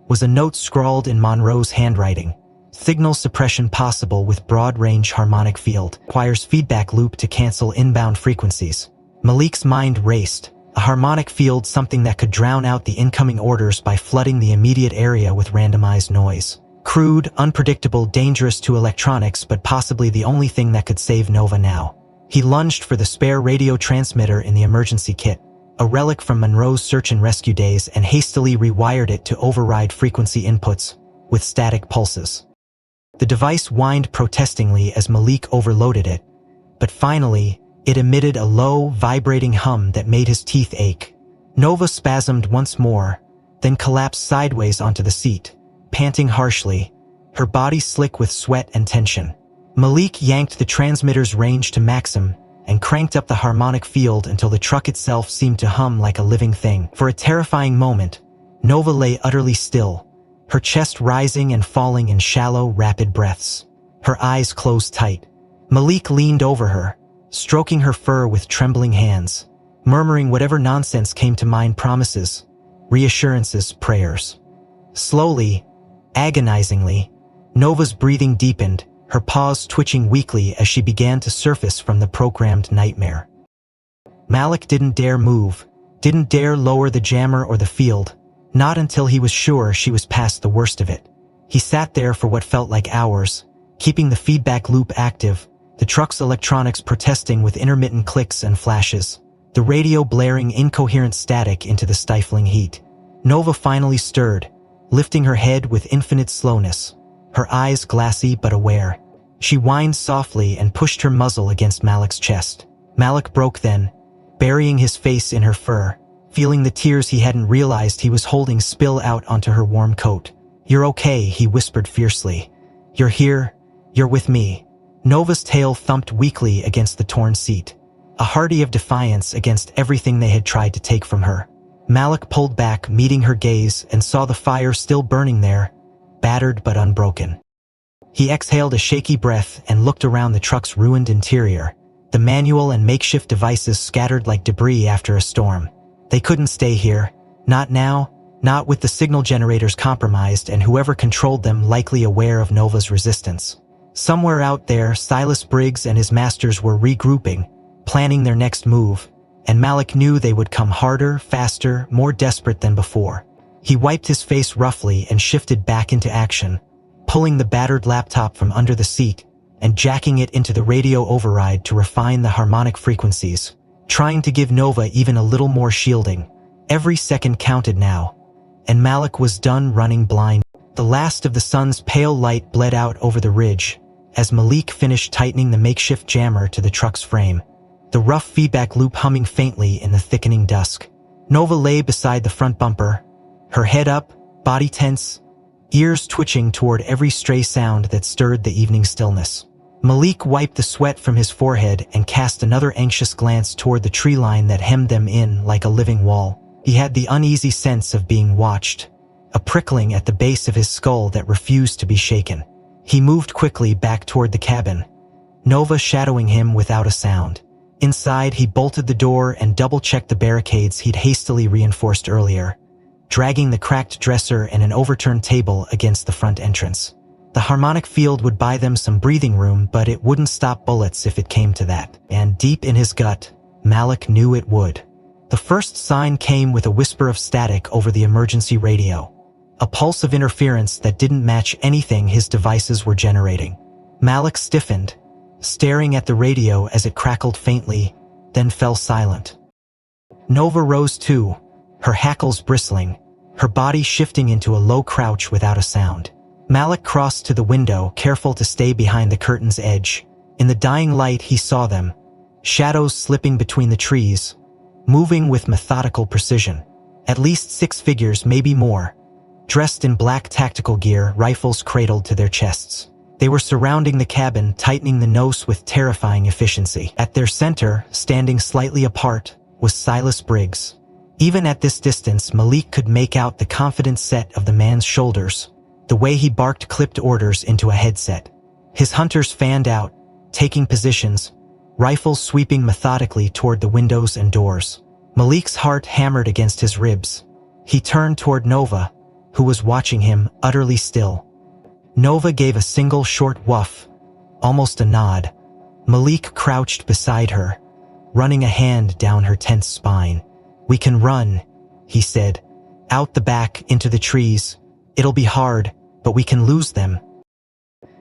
was a note scrawled in Monroe's handwriting. Signal suppression possible with broad-range harmonic field. Requires feedback loop to cancel inbound frequencies. Malik's mind raced. A harmonic field, something that could drown out the incoming orders by flooding the immediate area with randomized noise. Crude, unpredictable, dangerous to electronics, but possibly the only thing that could save Nova now. He lunged for the spare radio transmitter in the emergency kit, a relic from Monroe's search and rescue days, and hastily rewired it to override frequency inputs with static pulses. The device whined protestingly as Malik overloaded it, but finally, it emitted a low, vibrating hum that made his teeth ache. Nova spasmed once more, then collapsed sideways onto the seat, panting harshly, her body slick with sweat and tension. Malik yanked the transmitter's range to maximum and cranked up the harmonic field until the truck itself seemed to hum like a living thing. For a terrifying moment, Nova lay utterly still, her chest rising and falling in shallow, rapid breaths. Her eyes closed tight. Malik leaned over her, stroking her fur with trembling hands, murmuring whatever nonsense came to mind, promises, reassurances, prayers. Slowly, agonizingly, Nova's breathing deepened, her paws twitching weakly as she began to surface from the programmed nightmare. Malik didn't dare move, didn't dare lower the jammer or the field, not until he was sure she was past the worst of it. He sat there for what felt like hours, keeping the feedback loop active, the truck's electronics protesting with intermittent clicks and flashes, the radio blaring incoherent static into the stifling heat. Nova finally stirred, lifting her head with infinite slowness, her eyes glassy but aware. She whined softly and pushed her muzzle against Malik's chest. Malik broke then, burying his face in her fur, feeling the tears he hadn't realized he was holding spill out onto her warm coat. "You're okay," he whispered fiercely. "You're here. You're with me." Nova's tail thumped weakly against the torn seat, a hearty of defiance against everything they had tried to take from her. Malik pulled back, meeting her gaze, and saw the fire still burning there, battered but unbroken. He exhaled a shaky breath and looked around the truck's ruined interior, the manual and makeshift devices scattered like debris after a storm. They couldn't stay here. Not now, not with the signal generators compromised and whoever controlled them likely aware of Nova's resistance. Somewhere out there, Silas Briggs and his masters were regrouping, planning their next move, and Malik knew they would come harder, faster, more desperate than before. He wiped his face roughly and shifted back into action, pulling the battered laptop from under the seat and jacking it into the radio override to refine the harmonic frequencies, trying to give Nova even a little more shielding. Every second counted now, and Malik was done running blind. The last of the sun's pale light bled out over the ridge as Malik finished tightening the makeshift jammer to the truck's frame, the rough feedback loop humming faintly in the thickening dusk. Nova lay beside the front bumper, her head up, body tense, ears twitching toward every stray sound that stirred the evening stillness. Malik wiped the sweat from his forehead and cast another anxious glance toward the tree line that hemmed them in like a living wall. He had the uneasy sense of being watched, a prickling at the base of his skull that refused to be shaken. He moved quickly back toward the cabin, Nova shadowing him without a sound. Inside, he bolted the door and double-checked the barricades he'd hastily reinforced earlier, dragging the cracked dresser and an overturned table against the front entrance. The harmonic field would buy them some breathing room, but it wouldn't stop bullets if it came to that. And deep in his gut, Malik knew it would. The first sign came with a whisper of static over the emergency radio, a pulse of interference that didn't match anything his devices were generating. Malik stiffened, staring at the radio as it crackled faintly, then fell silent. Nova rose too, her hackles bristling, her body shifting into a low crouch without a sound. Malik crossed to the window, careful to stay behind the curtain's edge. In the dying light, he saw them, shadows slipping between the trees, moving with methodical precision. At least 6 figures, maybe more, dressed in black tactical gear, rifles cradled to their chests. They were surrounding the cabin, tightening the noose with terrifying efficiency. At their center, standing slightly apart, was Silas Briggs. Even at this distance, Malik could make out the confident set of the man's shoulders. The way he barked clipped orders into a headset. His hunters fanned out, taking positions, rifles sweeping methodically toward the windows and doors. Malik's heart hammered against his ribs. He turned toward Nova, who was watching him, utterly still. Nova gave a single short woof, almost a nod. Malik crouched beside her, running a hand down her tense spine. "We can run," he said, "out the back, into the trees. It'll be hard, but we can lose them."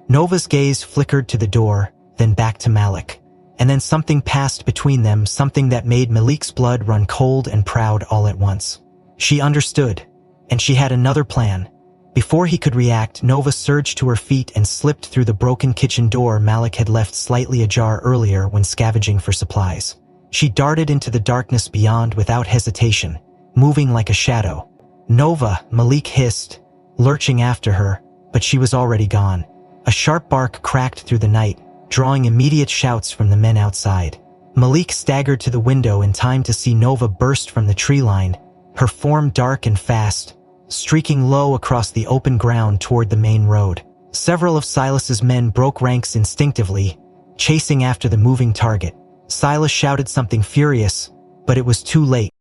Nova's gaze flickered to the door, then back to Malik. And then something passed between them, something that made Malik's blood run cold and proud all at once. She understood, and she had another plan. Before he could react, Nova surged to her feet and slipped through the broken kitchen door Malik had left slightly ajar earlier when scavenging for supplies. She darted into the darkness beyond without hesitation, moving like a shadow. "Nova," Malik hissed, lurching after her, but she was already gone. A sharp bark cracked through the night, drawing immediate shouts from the men outside. Malik staggered to the window in time to see Nova burst from the tree line, her form dark and fast, streaking low across the open ground toward the main road. Several of Silas's men broke ranks instinctively, chasing after the moving target. Silas shouted something furious, but it was too late.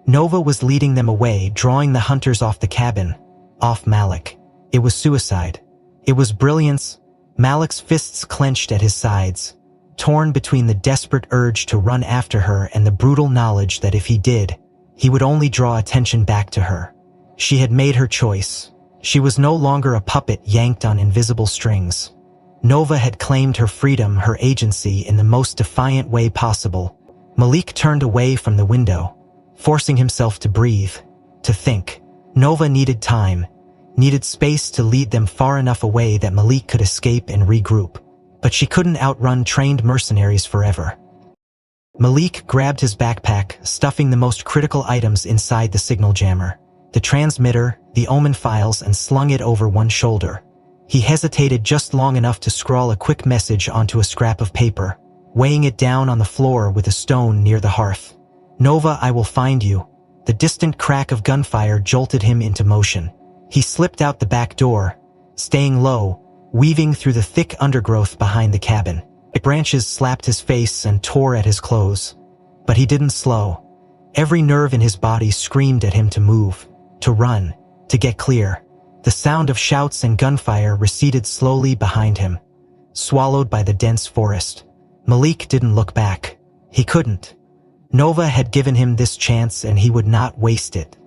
Nova was leading them away, drawing the hunters off the cabin, off Malik. It was suicide. It was brilliance. Malik's fists clenched at his sides, torn between the desperate urge to run after her and the brutal knowledge that if he did, he would only draw attention back to her. She had made her choice. She was no longer a puppet yanked on invisible strings. Nova had claimed her freedom, her agency, in the most defiant way possible. Malik turned away from the window, forcing himself to breathe, to think. Nova needed time, needed space to lead them far enough away that Malik could escape and regroup. But she couldn't outrun trained mercenaries forever. Malik grabbed his backpack, stuffing the most critical items inside the signal jammer, the transmitter, the Omen files, and slung it over one shoulder. He hesitated just long enough to scrawl a quick message onto a scrap of paper, weighing it down on the floor with a stone near the hearth. "Nova, I will find you." The distant crack of gunfire jolted him into motion. He slipped out the back door, staying low, weaving through the thick undergrowth behind the cabin. Branches slapped his face and tore at his clothes. But he didn't slow. Every nerve in his body screamed at him to move, to run, to get clear. The sound of shouts and gunfire receded slowly behind him, swallowed by the dense forest. Malik didn't look back. He couldn't. Nova had given him this chance and he would not waste it.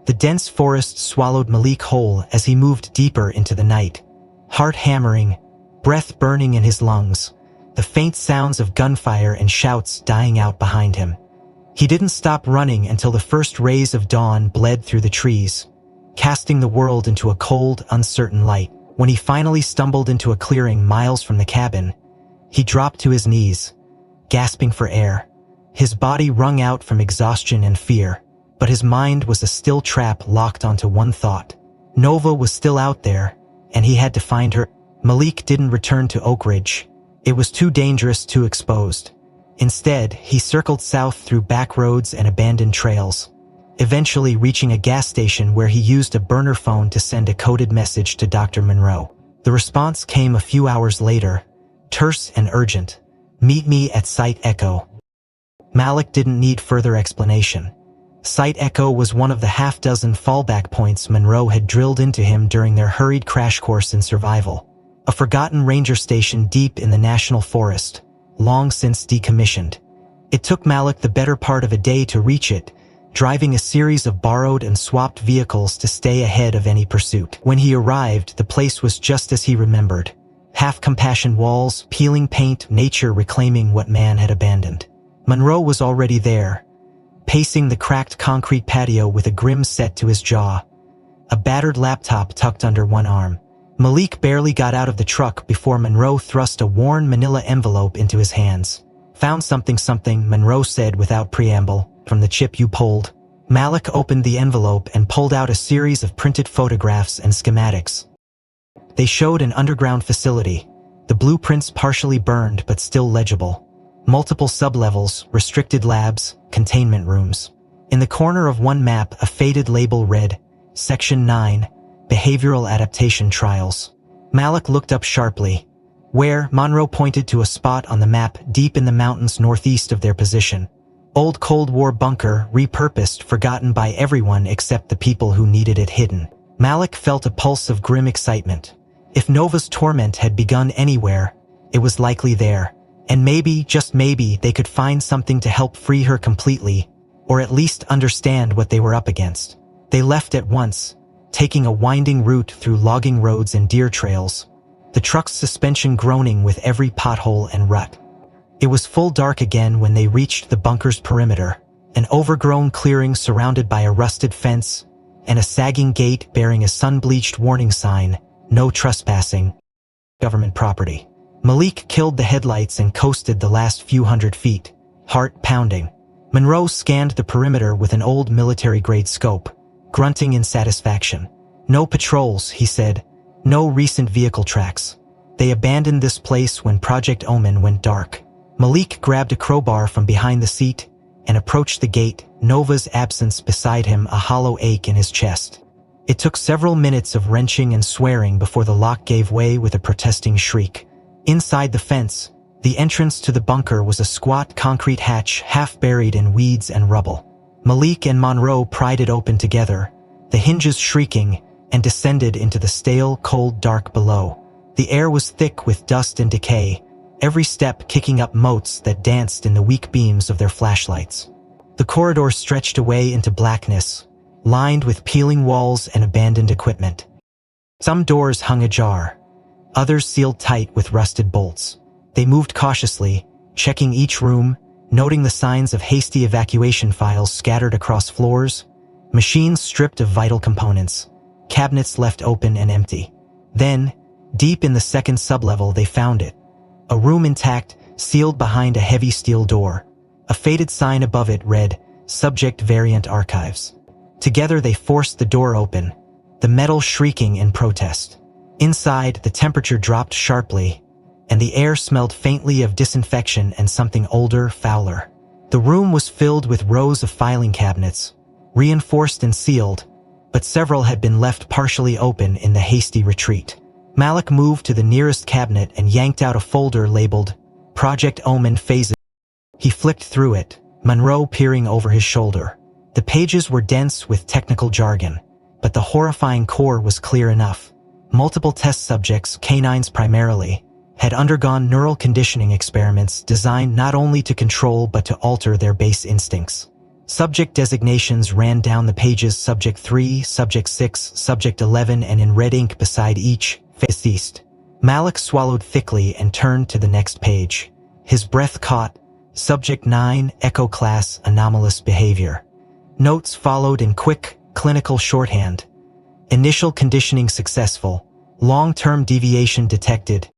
The dense forest swallowed Malik whole as he moved deeper into the night, heart hammering, breath burning in his lungs, the faint sounds of gunfire and shouts dying out behind him. He didn't stop running until the first rays of dawn bled through the trees, casting the world into a cold, uncertain light. When he finally stumbled into a clearing miles from the cabin, he dropped to his knees, gasping for air. His body wrung out from exhaustion and fear, but his mind was a still trap locked onto one thought. Nova was still out there, and he had to find her. Malik didn't return to Oak Ridge. It was too dangerous, too exposed. Instead, he circled south through back roads and abandoned trails, eventually reaching a gas station where he used a burner phone to send a coded message to Dr. Monroe. The response came a few hours later, terse and urgent. "Meet me at Site Echo." Malik didn't need further explanation. Site Echo was one of the half-dozen fallback points Monroe had drilled into him during their hurried crash course in survival. A forgotten ranger station deep in the national forest, long since decommissioned. It took Malik the better part of a day to reach it, driving a series of borrowed and swapped vehicles to stay ahead of any pursuit. When he arrived, the place was just as he remembered. Half-compassion walls, peeling paint, nature reclaiming what man had abandoned. Monroe was already there, pacing the cracked concrete patio with a grim set to his jaw, a battered laptop tucked under one arm. Malik barely got out of the truck before Monroe thrust a worn manila envelope into his hands. "Found something," Monroe said without preamble, "from the chip you pulled." Malik opened the envelope and pulled out a series of printed photographs and schematics. They showed an underground facility, the blueprints partially burned but still legible. Multiple sublevels, restricted labs, containment rooms. In the corner of one map, a faded label read, Section 9, Behavioral Adaptation Trials. Malik looked up sharply. Where? Monroe pointed to a spot on the map deep in the mountains northeast of their position. Old Cold War bunker, repurposed, forgotten by everyone except the people who needed it hidden. Malik felt a pulse of grim excitement. If Nova's torment had begun anywhere, it was likely there. And maybe, just maybe, they could find something to help free her completely, or at least understand what they were up against. They left at once, taking a winding route through logging roads and deer trails, the truck's suspension groaning with every pothole and rut. It was full dark again when they reached the bunker's perimeter, an overgrown clearing surrounded by a rusted fence and a sagging gate bearing a sun-bleached warning sign, "No trespassing, government property." Malik killed the headlights and coasted the last few hundred feet, heart pounding. Monroe scanned the perimeter with an old military-grade scope, grunting in satisfaction. "No patrols," he said. "No recent vehicle tracks. They abandoned this place when Project Omen went dark." Malik grabbed a crowbar from behind the seat and approached the gate, Nova's absence beside him a hollow ache in his chest. It took several minutes of wrenching and swearing before the lock gave way with a protesting shriek. Inside the fence, the entrance to the bunker was a squat concrete hatch half buried in weeds and rubble. Malik and Monroe pried it open together, the hinges shrieking, and descended into the stale, cold dark below. The air was thick with dust and decay, every step kicking up motes that danced in the weak beams of their flashlights. The corridor stretched away into blackness, lined with peeling walls and abandoned equipment. Some doors hung ajar, others sealed tight with rusted bolts. They moved cautiously, checking each room, noting the signs of hasty evacuation files scattered across floors, machines stripped of vital components, cabinets left open and empty. Then, deep in the second sublevel, they found it. A room intact, sealed behind a heavy steel door. A faded sign above it read, Subject Variant Archives. Together they forced the door open, the metal shrieking in protest. Inside, the temperature dropped sharply, and the air smelled faintly of disinfection and something older, fouler. The room was filled with rows of filing cabinets, reinforced and sealed, but several had been left partially open in the hasty retreat. Malik moved to the nearest cabinet and yanked out a folder labeled Project Omen Phases. He flicked through it, Monroe peering over his shoulder. The pages were dense with technical jargon, but the horrifying core was clear enough. Multiple test subjects, canines primarily, had undergone neural conditioning experiments designed not only to control but to alter their base instincts. Subject designations ran down the pages: Subject 3, Subject 6, Subject 11, and in red ink beside each, deceased. Malik swallowed thickly and turned to the next page. His breath caught, Subject 9, Echo Class, Anomalous Behavior. Notes followed in quick, clinical shorthand. Initial conditioning successful. Long-term deviation detected.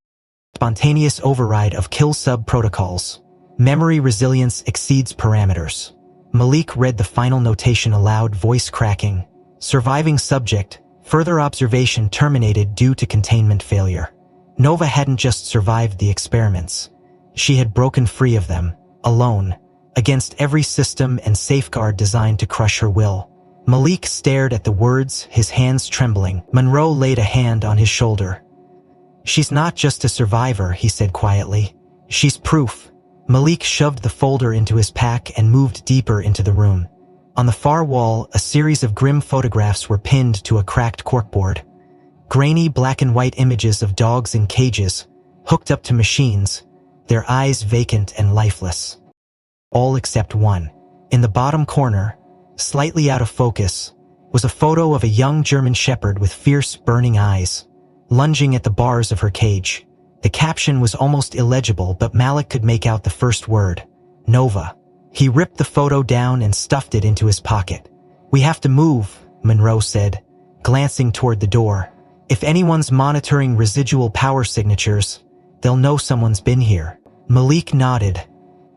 Spontaneous override of kill sub protocols. Memory resilience exceeds parameters. Malik read the final notation aloud, voice cracking. Surviving subject, Further observation terminated due to containment failure. Nova hadn't just survived the experiments. She had broken free of them, alone, against every system and safeguard designed to crush her will. Malik stared at the words, his hands trembling. Monroe laid a hand on his shoulder. "She's not just a survivor," he said quietly. "She's proof." Malik shoved the folder into his pack and moved deeper into the room. On the far wall, a series of grim photographs were pinned to a cracked corkboard. Grainy black and white images of dogs in cages, hooked up to machines, their eyes vacant and lifeless. All except one. In the bottom corner, slightly out of focus, was a photo of a young German shepherd with fierce, burning eyes, lunging at the bars of her cage. The caption was almost illegible, but Malik could make out the first word, Nova. He ripped the photo down and stuffed it into his pocket. "We have to move," Monroe said, glancing toward the door. "If anyone's monitoring residual power signatures, they'll know someone's been here." Malik nodded,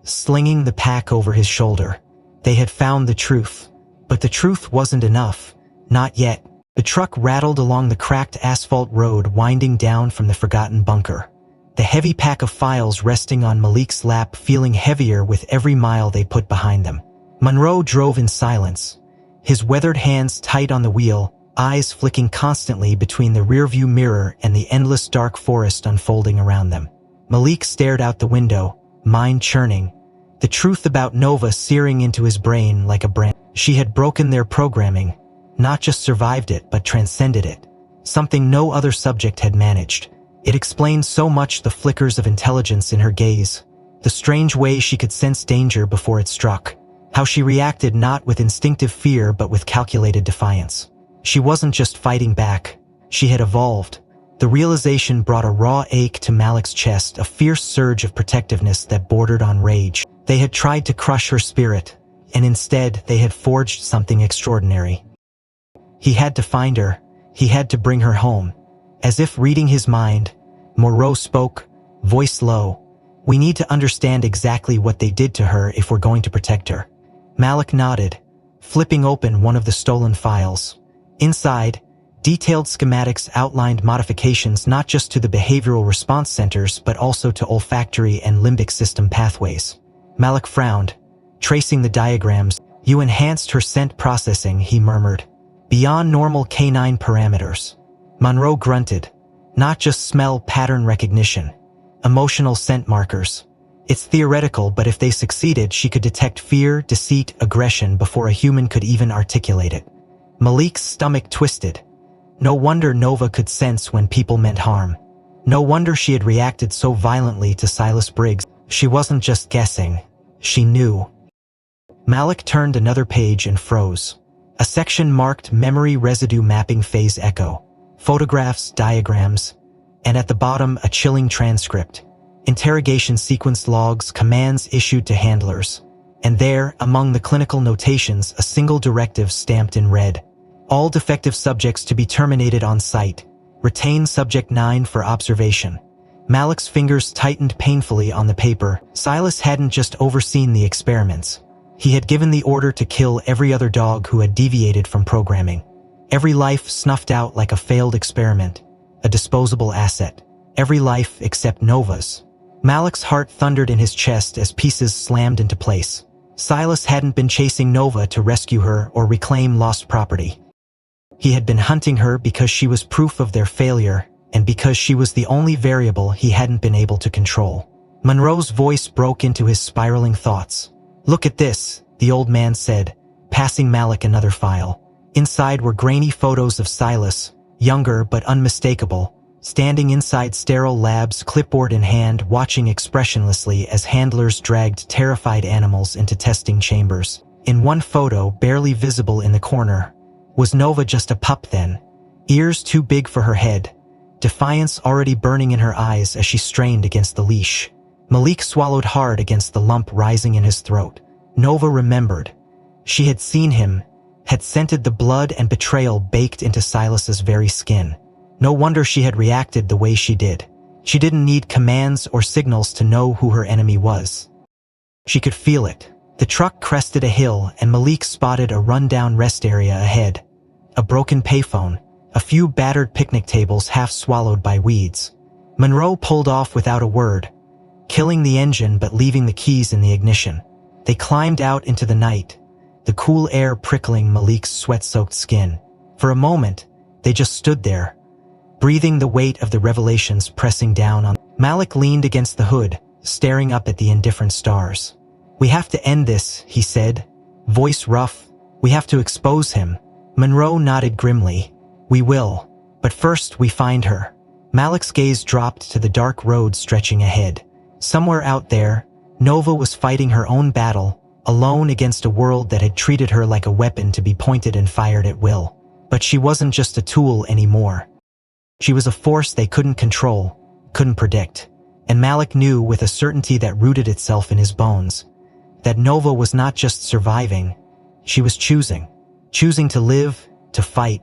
slinging the pack over his shoulder. They had found the truth. But the truth wasn't enough. Not yet. The truck rattled along the cracked asphalt road winding down from the forgotten bunker. The heavy pack of files resting on Malik's lap feeling heavier with every mile they put behind them. Monroe drove in silence, his weathered hands tight on the wheel, eyes flicking constantly between the rearview mirror and the endless dark forest unfolding around them. Malik stared out the window, mind churning, the truth about Nova searing into his brain like a brand. She had broken their programming, not just survived it but transcended it, something no other subject had managed. It explained so much: the flickers of intelligence in her gaze, the strange way she could sense danger before it struck, how she reacted not with instinctive fear but with calculated defiance. She wasn't just fighting back, she had evolved. The realization brought a raw ache to Malik's chest, a fierce surge of protectiveness that bordered on rage. They had tried to crush her spirit, and instead they had forged something extraordinary. He had to find her, he had to bring her home. As if reading his mind, Monroe spoke, voice low. "We need to understand exactly what they did to her if we're going to protect her." Malik nodded, flipping open one of the stolen files. Inside, detailed schematics outlined modifications not just to the behavioral response centers but also to olfactory and limbic system pathways. Malik frowned, tracing the diagrams. "You enhanced her scent processing," he murmured, "beyond normal canine parameters." Monroe grunted. "Not just smell pattern recognition. Emotional scent markers. It's theoretical, but if they succeeded, she could detect fear, deceit, aggression before a human could even articulate it." Malik's stomach twisted. No wonder Nova could sense when people meant harm. No wonder she had reacted so violently to Silas Briggs. She wasn't just guessing. She knew. Malik turned another page and froze. A section marked Memory Residue Mapping Phase Echo. Photographs, diagrams, and at the bottom a chilling transcript. Interrogation sequence logs, commands issued to handlers. And there, among the clinical notations, a single directive stamped in red. All defective subjects to be terminated on site. Retain Subject 9 for observation. Malik's fingers tightened painfully on the paper. Silas hadn't just overseen the experiments. He had given the order to kill every other dog who had deviated from programming. Every life snuffed out like a failed experiment, a disposable asset. Every life except Nova's. Malik's heart thundered in his chest as pieces slammed into place. Silas hadn't been chasing Nova to rescue her or reclaim lost property. He had been hunting her because she was proof of their failure, and because she was the only variable he hadn't been able to control. Monroe's voice broke into his spiraling thoughts. "Look at this," the old man said, passing Malik another file. Inside were grainy photos of Silas, younger but unmistakable, standing inside sterile labs, clipboard in hand, watching expressionlessly as handlers dragged terrified animals into testing chambers. In one photo, barely visible in the corner, was Nova just a pup then, ears too big for her head, defiance already burning in her eyes as she strained against the leash. Malik swallowed hard against the lump rising in his throat. Nova remembered. She had seen him, had scented the blood and betrayal baked into Silas's very skin. No wonder she had reacted the way she did. She didn't need commands or signals to know who her enemy was. She could feel it. The truck crested a hill and Malik spotted a rundown rest area ahead. A broken payphone, a few battered picnic tables half swallowed by weeds. Monroe pulled off without a word, killing the engine but leaving the keys in the ignition. They climbed out into the night, the cool air prickling Malik's sweat-soaked skin. For a moment, they just stood there, breathing the weight of the revelations pressing down on. Malik leaned against the hood, staring up at the indifferent stars. "We have to end this," he said, voice rough. "We have to expose him." Monroe nodded grimly. "We will. But first we find her." Malik's gaze dropped to the dark road stretching ahead. Somewhere out there, Nova was fighting her own battle, alone against a world that had treated her like a weapon to be pointed and fired at will. But she wasn't just a tool anymore. She was a force they couldn't control, couldn't predict. And Malik knew with a certainty that rooted itself in his bones, that Nova was not just surviving, she was choosing. Choosing to live, to fight,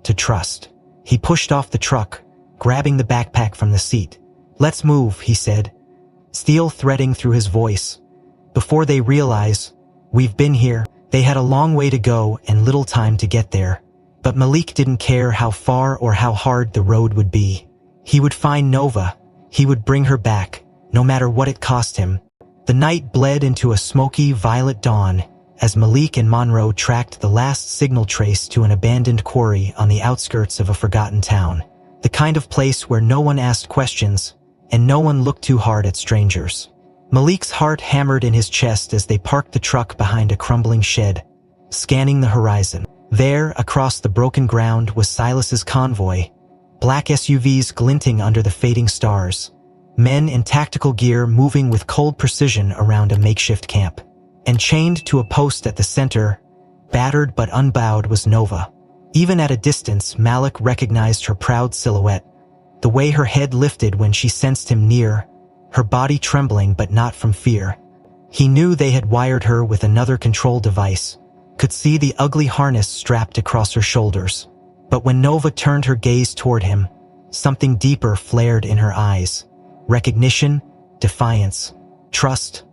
to trust. He pushed off the truck, grabbing the backpack from the seat. "Let's move," he said, steel threading through his voice. Before they realize, we've been here. They had a long way to go and little time to get there. But Malik didn't care how far or how hard the road would be. He would find Nova. He would bring her back, no matter what it cost him. The night bled into a smoky, violet dawn as Malik and Monroe tracked the last signal trace to an abandoned quarry on the outskirts of a forgotten town. The kind of place where no one asked questions and no one looked too hard at strangers. Malik's heart hammered in his chest as they parked the truck behind a crumbling shed, scanning the horizon. There, across the broken ground, was Silas's convoy, black SUVs glinting under the fading stars, men in tactical gear moving with cold precision around a makeshift camp. And chained to a post at the center, battered but unbowed, was Nova. Even at a distance, Malik recognized her proud silhouette, the way her head lifted when she sensed him near, her body trembling but not from fear. He knew they had wired her with another control device, could see the ugly harness strapped across her shoulders. But when Nova turned her gaze toward him, something deeper flared in her eyes. Recognition, defiance, trust.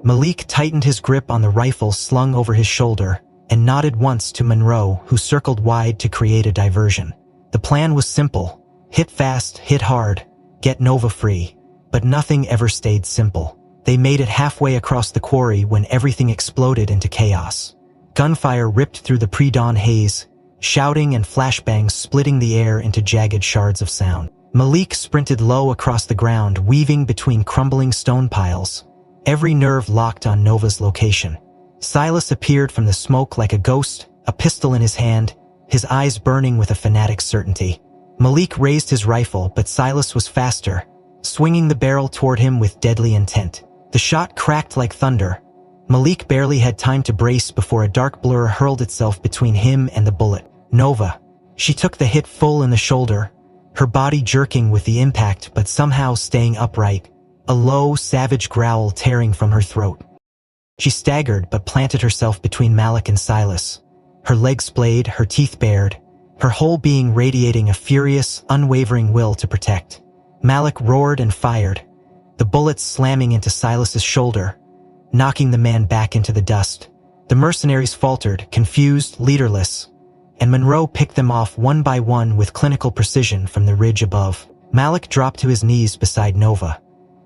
Malik tightened his grip on the rifle slung over his shoulder and nodded once to Monroe, who circled wide to create a diversion. The plan was simple. Hit fast, hit hard, get Nova free. But nothing ever stayed simple. They made it halfway across the quarry when everything exploded into chaos. Gunfire ripped through the pre-dawn haze, shouting and flashbangs splitting the air into jagged shards of sound. Malik sprinted low across the ground, weaving between crumbling stone piles, every nerve locked on Nova's location. Silas appeared from the smoke like a ghost, a pistol in his hand, his eyes burning with a fanatic's certainty. Malik raised his rifle, but Silas was faster, swinging the barrel toward him with deadly intent. The shot cracked like thunder. Malik barely had time to brace before a dark blur hurled itself between him and the bullet. Nova. She took the hit full in the shoulder, her body jerking with the impact but somehow staying upright, a low, savage growl tearing from her throat. She staggered but planted herself between Malik and Silas, her legs splayed, her teeth bared, her whole being radiating a furious, unwavering will to protect. Malik roared and fired, the bullets slamming into Silas's shoulder, knocking the man back into the dust. The mercenaries faltered, confused, leaderless, and Monroe picked them off one by one with clinical precision from the ridge above. Malik dropped to his knees beside Nova,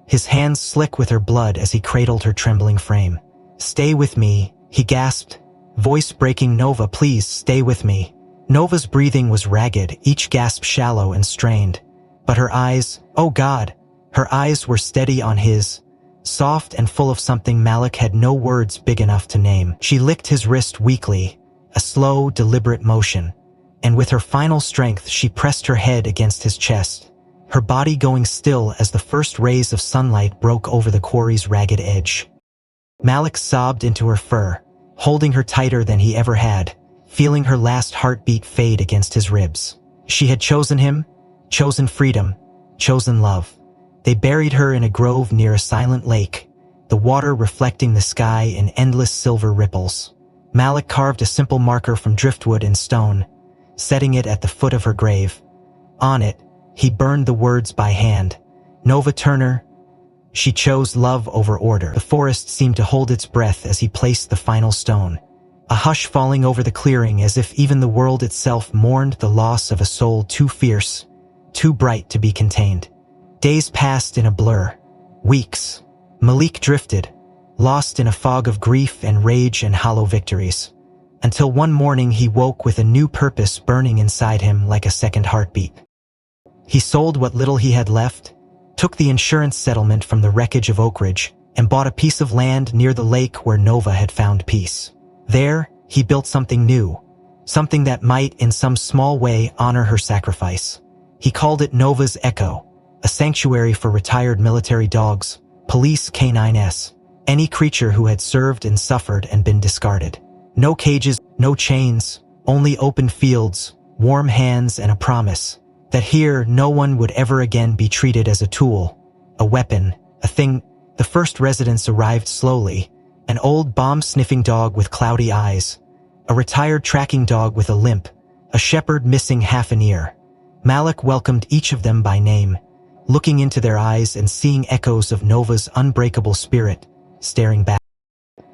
his hands slick with her blood as he cradled her trembling frame. "Stay with me," he gasped, voice breaking. "Nova, please, stay with me." Nova's breathing was ragged, each gasp shallow and strained. But her eyes, oh God, her eyes were steady on his, soft and full of something Malik had no words big enough to name. She licked his wrist weakly, a slow, deliberate motion, and with her final strength she pressed her head against his chest, her body going still as the first rays of sunlight broke over the quarry's ragged edge. Malik sobbed into her fur, holding her tighter than he ever had, feeling her last heartbeat fade against his ribs. She had chosen him, chosen freedom, chosen love. They buried her in a grove near a silent lake, the water reflecting the sky in endless silver ripples. Malik carved a simple marker from driftwood and stone, setting it at the foot of her grave. On it, he burned the words by hand. Nova Turner. She chose love over order. The forest seemed to hold its breath as he placed the final stone. a hush falling over the clearing as if even the world itself mourned the loss of a soul too fierce, too bright to be contained. Days passed in a blur. Weeks. Malik drifted, lost in a fog of grief and rage and hollow victories. Until one morning he woke with a new purpose burning inside him like a second heartbeat. He sold what little he had left, took the insurance settlement from the wreckage of Oak Ridge, and bought a piece of land near the lake where Nova had found peace. There, he built something new, something that might, in some small way, honor her sacrifice. He called it Nova's Echo, a sanctuary for retired military dogs, police canines, any creature who had served and suffered and been discarded. No cages, no chains, only open fields, warm hands, and a promise that here no one would ever again be treated as a tool, a weapon, a thing. The first residents arrived slowly, an old bomb-sniffing dog with cloudy eyes, a retired tracking dog with a limp, a shepherd missing half an ear. Malik welcomed each of them by name, looking into their eyes and seeing echoes of Nova's unbreakable spirit, staring back.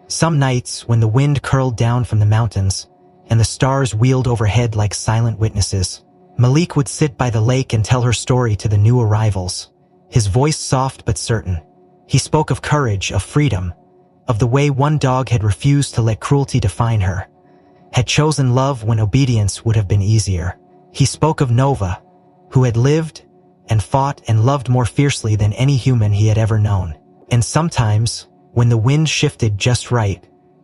Some nights, when the wind curled down from the mountains, and the stars wheeled overhead like silent witnesses, Malik would sit by the lake and tell her story to the new arrivals, his voice soft but certain. He spoke of courage, of freedom, of the way one dog had refused to let cruelty define her, had chosen love when obedience would have been easier. He spoke of Nova, who had lived and fought and loved more fiercely than any human he had ever known. And sometimes, when the wind shifted just right,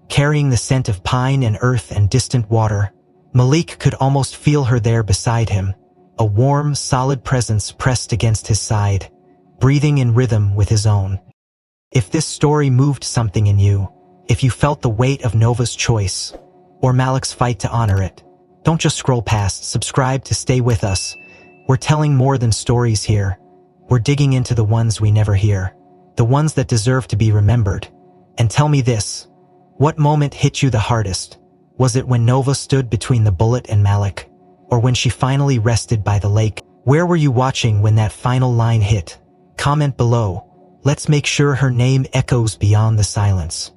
carrying the scent of pine and earth and distant water, Malik could almost feel her there beside him, a warm, solid presence pressed against his side, breathing in rhythm with his own. If this story moved something in you, if you felt the weight of Nova's choice, or Malik's fight to honor it, don't just scroll past, subscribe to stay with us. We're telling more than stories here. We're digging into the ones we never hear, the ones that deserve to be remembered. And tell me this, what moment hit you the hardest? Was it when Nova stood between the bullet and Malik, or when she finally rested by the lake? Where were you watching when that final line hit? Comment below. Let's make sure her name echoes beyond the silence.